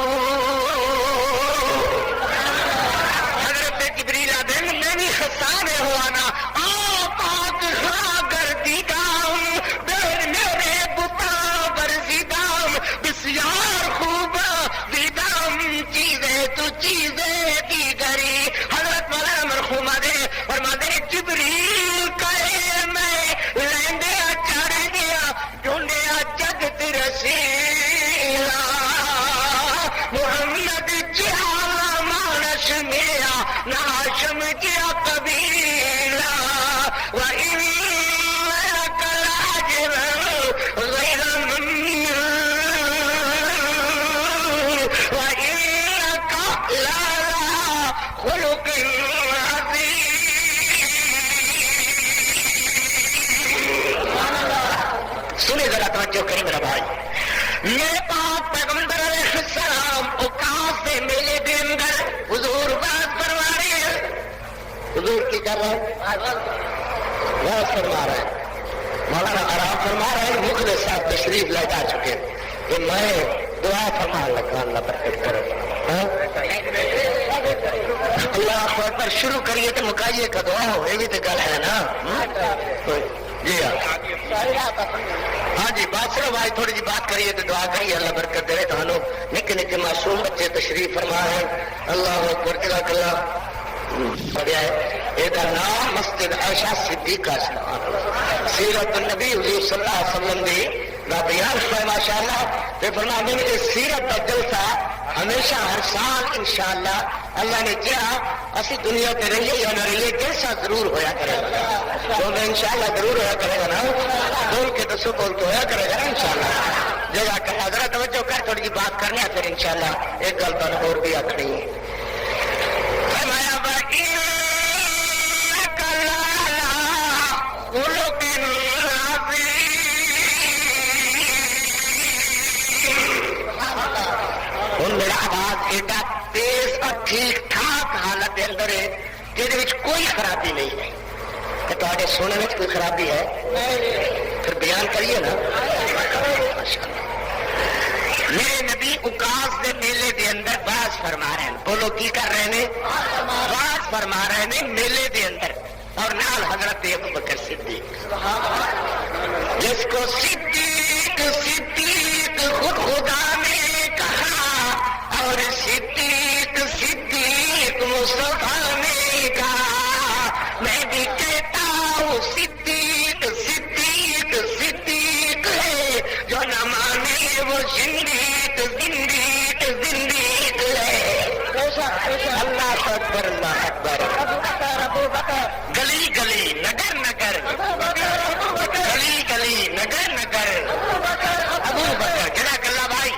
نہ ہاشم کیا قبیلہ وَإِنَّكَ لَأَجْرٌ غَيْرَ مَمْنُونٍ وَإِنَّكَ لَعَلَىٰ خُلُقٍ عَظِيمٍ. سنیں ذرا توجہ کریں میرا بھائی. میرے پاک پیغمبر علیہ السلام اوقاف کے میلے کے اندر حضور بات فرما رہے ہیں. حضور کی کر رہے ہیں؟ بات فرما رہے ہیں. مولانا آرام فرما رہے ہیں. مخلص صاحب تشریف لے جا چکے کہ میں دعا فرما لگا اللہ برکت کرے. اللہ اکبر. شروع کریے تو مکائیے کا دعا ہو. یہ بھی تو گل ہے نا. جی ہاں ہاں جی بات سنو بھائی. تھوڑی جی بات کریے تو دعا کریے اللہ برکت دے. تو نکے نکے معصوم بچے تشریف فرما ہیں. اللہ اکبر. جزاک اللہ. پڑھیا ہے یہ نام مسجد عائشہ صدیقہ سیرت النبی حضور صلی اللہ علیہ وسلم دی بیان ہے ماشاء اللہ. فرماتے ہیں سیرت کا جلسہ ہمیشہ ہر سال انشاءاللہ اللہ نے کیا اسی دنیا پہ رہیے یا نہ رہیے جلسہ ضرور ہویا کرے گا. تو انشاءاللہ ضرور ہویا کرے گا نا. بول کے تو سو بول کے ہویا کرے گا نا انشاءاللہ. جزاک اللہ. ذرا توجہ کر تھوڑی سی بات کرنے پھر انشاءاللہ ایک گل تو اور بھی آخری ہے. فرمایا وَإِنَّكَ لَعَلَىٰ خُلُقٍ عظيم. میرا آواز ایڈا تیز اور ٹھیک ٹھاک حالت کے اندر ہے کہ کوئی خرابی نہیں ہے. کہ تھوڑے سونے میں کوئی خرابی ہے پھر بیان کریے نا. میرے نبی اکاس کے میلے کے اندر باز فرما رہے ہیں. بولو کی کر رہے ہیں؟ باز فرما رہے ہیں میلے کے اندر. اور نال حضرت ابوبکر صدیق جس کو صدیق صدیق خود خدا نے کہا اور صدیق صدیق مصطفیٰ نے کہا. میں بھی کہتا ہوں صدیق صدیق صدیق ہے. جو نہ مانے وہ زندیق زندیق زندیق ہے. اللہ اکبر اللہ اکبر. گلی گلی نگر نگر گلی گلی نگر نگر ابو بکر. جزاک اللہ بھائی.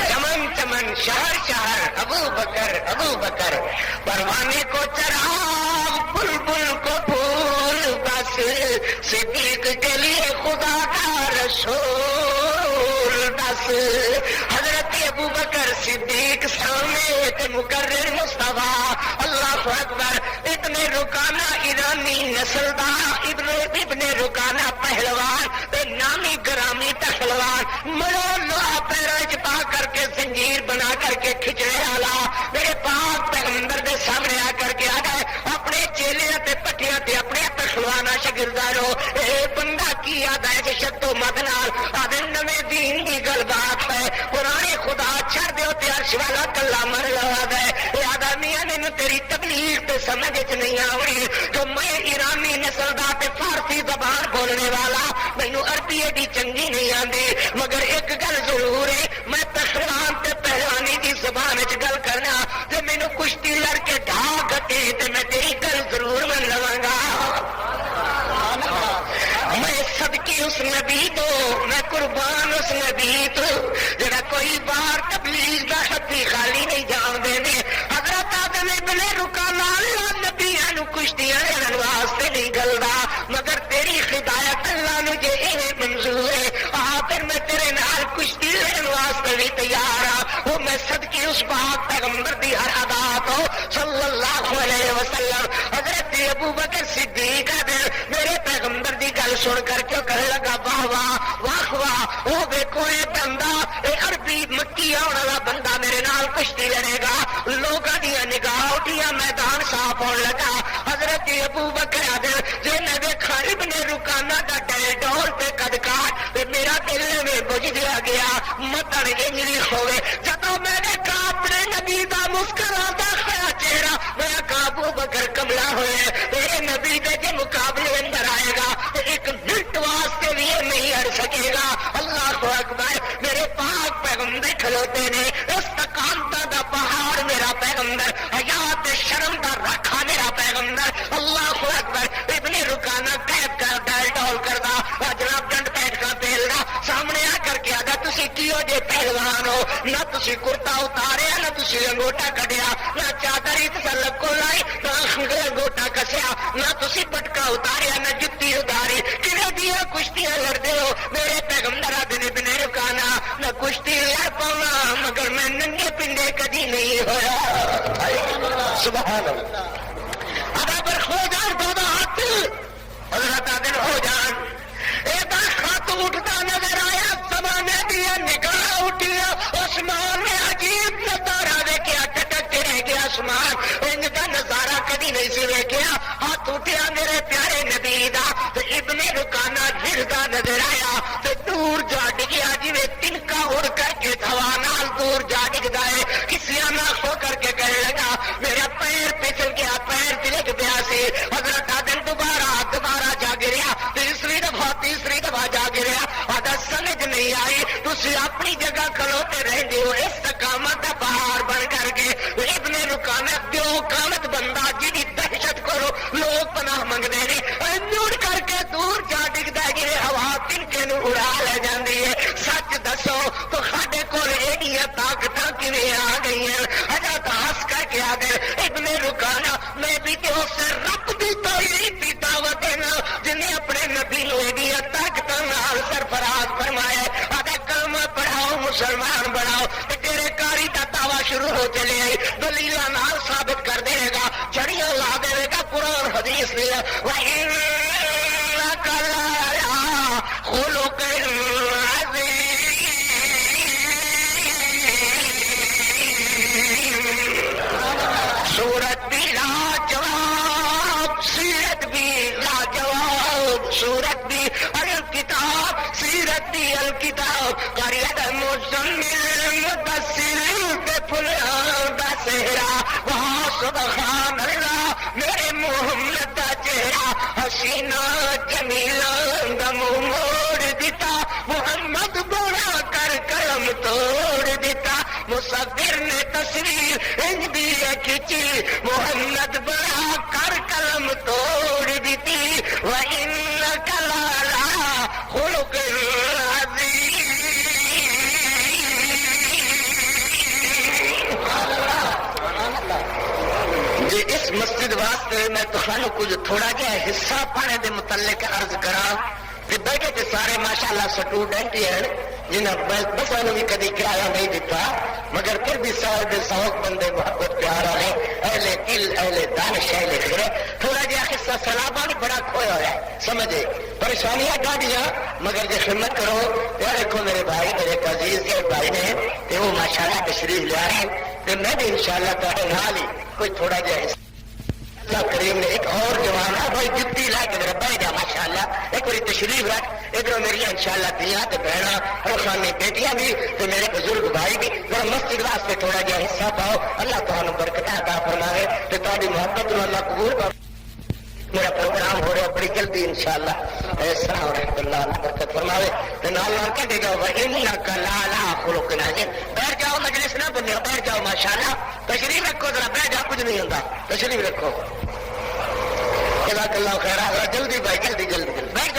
چمن چمن شہر شہر ابو بکر ابو بکر. پروانے کو چراغ بلبل کو پھول بس صدیق کے لیے خدا کا رسول بس. حضرت ابو بکر صدیق سامنے مقرر مصطفیٰ. اللہ اکبر. ابن رکانہ ایرانی نسل دا ابن رکانہ پہلوان نامی گرامی پہلوان مرو لوہا پیروں چ پا کر کے زنجیر بنا کر کے کھچنے والا میرے پاک پیغمبر دے سامنے آ کر کے آ گئے. اپنے چیلے پٹیاں تے اپنے پہلوانا شاگردارو اے بندہ کی یاد ہے کہ شتو مد نال آدھے نویں دین کی گل بات ہے. پرانے خدا چھڑ دیو تے عرش والا کلا مر لوا گئے. یاد میاں نے تیری تبلیغ تے سمجھ نہیں آوری جو میں ایرانی نسل دا تے فارسی زبان بولنے والا مینوں عربی ایڈی چنگی نہیں آندی. مگر ایک گل ضرور ہے میں پہلوان تے پہلوانی دی زبان وچ گل کرنا. تے مینوں کشتی لڑ کے ڈھا گٹی تے میں تیری گل ضرور من لواں گا. میں صدقے اس نبی تو میں قربان اس نبی تو جڑا کوئی بار تبلیغ دا ہتھی خالی نہیں جان دے. حضرت آدم ابن رکانہ اللہ نبیاں نو کشتیاں لڑن واسطے نہیں گلدا. مگر تیری ہدایت اللہ نو جے ایویں منظور ہے پھر میں تیرے نال کشتی لڑن واسطے بھی تیار ہاں. وہ میں صدقے اس پاک پیغمبر دی ہر ادا تو صلی اللہ علیہ وسلم. حضرت ابو بکر صدیق میرے پیغمبر دی گل سن کر کے کہنے لگا واہ واہ واہ واہ. وہ دیکھو یہ بندہ عربی مکی آنے والا بندہ میرے نال کشتی لڑے گا. لوگوں دیا نگاہ اٹھیا میدان صاف ہونے لگا. حضرت ابو بکر جی میں دیکھا ابن رکانہ کا ڈیل ڈول پہ قد کاٹ میرا دل میں بجھ دیا گیا متن انجلی ہوئے. جب میں نے کہا اپنے نبی کا مسکراتا خیا چہرہ میرا ابو بکر کملا ہوئے میرے نبی دے کے مقابلے اندر آئے گا ایک منٹ واسطے بھی پیغمبر کھلوتے نے، استقامت دا پہاڑ میرا پیغمبر، حیات شرم دا رکھا میرا پیغمبر، اللہ اکبر۔ ابن رکانہ قید کر ڈال ڈول کردا جناب ڈنڈ بیٹھ کا تیل دا سامنے آ کر کے آدھا تسی کیوں جے پہلوان ہو، نہ تسی کرتا اتاریا، نہ تسی لنگوٹا کڈیا، نہ چادر تسلق کو لائی، نہ لنگوٹا کسیا، نہ تسی پٹکا اتاریا، نہ جتی اتاری، کنے دیا کشتیاں لڑتے ہو میرے پیغمبر آدھے نے بنے رکانا، نہ کشتی لڑ پاؤں مگر میں ننگے پنڈے کدی نہیں ہویا۔ سبحان اللہ۔ ادا پر ہو جان دادا ہاتھ حضرت عادل ہو جان ایک خط اٹھتا نظر آیا، زمانے دیا نگاہ اٹھیا، آسمان میں عجیب نظارہ دیکھا، ٹٹک کے رہ گیا آسمان، ان کا نظارہ کبھی نہیں سی دیکھا۔ ہاتھ اٹھیا میرے پیارے نبی دا، تو ابن رکانہ گردا نظر آیا، تو دور جا ڈگیا جی تنکا اڑ کر کے ہوا نال دور جا ڈگدا ہے، کسی نہ ہو کر کے کہنے لگا میرا پیر پھسل گیا، پیر تلک گیا سی۔ حضرت عادل دوبارہ جا گریا، تیسری دفعہ جا گریا، آدھا سمجھ نہیں آئی، تسی اپنی جگہ کھلوتے رہندے ہو استقامت دا پہاڑ بن کر کے۔ ابن رکانہ دیو قامت بندہ جی دہشت کرو لوگ پناہ منگتے ہیں، جڑ کر کے دور جا ڈگدا گرے، ہوا تنکے نو اڑا لے جاندی ہے۔ سچ دسو تو ساڈے کول ایڈیاں طاقتاں کیویں آ گئی ہیں؟ حضرت ہنس کر کے آ گئے ابن رکانہ میں بھی تو اس رب دی توحید دی دعوت دینا جنہیں اپنے نبی نو ایڈیاں طاقتاں نال سرفراز فرمایا، آدھا کلمہ پڑھاؤ مسلمان بناؤ، تیرے کاری دا دعویٰ شروع ہو چلے آئی، دلیلاں نال ثابت کر دے گا، جڑیاں لا دے گا قرآن حدیث نے۔ وَإِنَّكَ لَعَلَىٰ خُلُقٍ عَظِيمٍ۔ سورت بھی لاجواب، سیرت بھی لاجواب، سورت بھی الکتاب، سیرت بھی الکتاب، قریب مزمل مدثر پہ پھلاں دا سہرا، وہاں سبحان اللہ میرے محمد دا چہرہ، حسینہ جمیلہ دا منہ موڑ دیتا، محمد بڑا کر قلم توڑ دیتا، مصور نے تصویر انج بھی کھچی، محمد بڑا کر قلم توڑ دیتی، وَإِنَّكَ لَعَلَىٰ خُلُقٍ عَظِيمٍ۔ جی اس مسجد واسطے میں تمہیں کچھ تھوڑا جہا حصہ پانے دے متعلق عرض کراں کہ بیٹھے تے سارے ماشاءاللہ سٹوڈنٹ ہی ہیں جنہیں بسوں نے بھی کدی کرایہ نہیں دیتا، مگر پھر بھی صاحب سوق بندے محبت پیار والے اہل دل اہل دانش اہل خیر، تھوڑا جہا حصہ سلابہ بھی بڑا کھویا ہوا ہے، سمجھے پریشانیاں ڈاڈیاں، مگر جی خدمت کرو یار دیکھو میرے بھائی میرے عزیز کے بھائی نے تو وہ ماشاءاللہ تشریف لے آئے ہیں، تو میں بھی انشاءاللہ تھوڑے نال ہی کوئی تھوڑا جہا حصہ اللہ کریم نے ایک اور جوان ہے بھائی جتی لا کے میرا بہ جا ماشاءاللہ ایک بڑی تشریف رکھ ادھر میری انشاءاللہ دیاں تے بہنا روخانی بیٹیاں بھی تے میرے بزرگ بھائی بھی ذرا مسجد واسطے تھوڑا جہا حصہ پاؤ، اللہ تعالیٰ برکت عطا فرمائے تے تہاڈی محبت نو اللہ قبول کر۔ میرا پروگرام ہو رہا بڑی جلدی انشاءاللہ السلام علیکم، اللہ برکت فرماوے تے نال نال کہے گا وَإِنَّكَ لَعَلَىٰ خُلُقٍ عَظِيمٍ۔ بیٹھ جاؤ مجلس نہ بنو، بیٹھ جاؤ ماشاءاللہ، تشریف رکھو ذرا، بیٹھ جاؤ کچھ نہیں ہوتا، تشریف رکھو، جزاک اللہ خیر، جلدی بھائی جلدی بیٹھ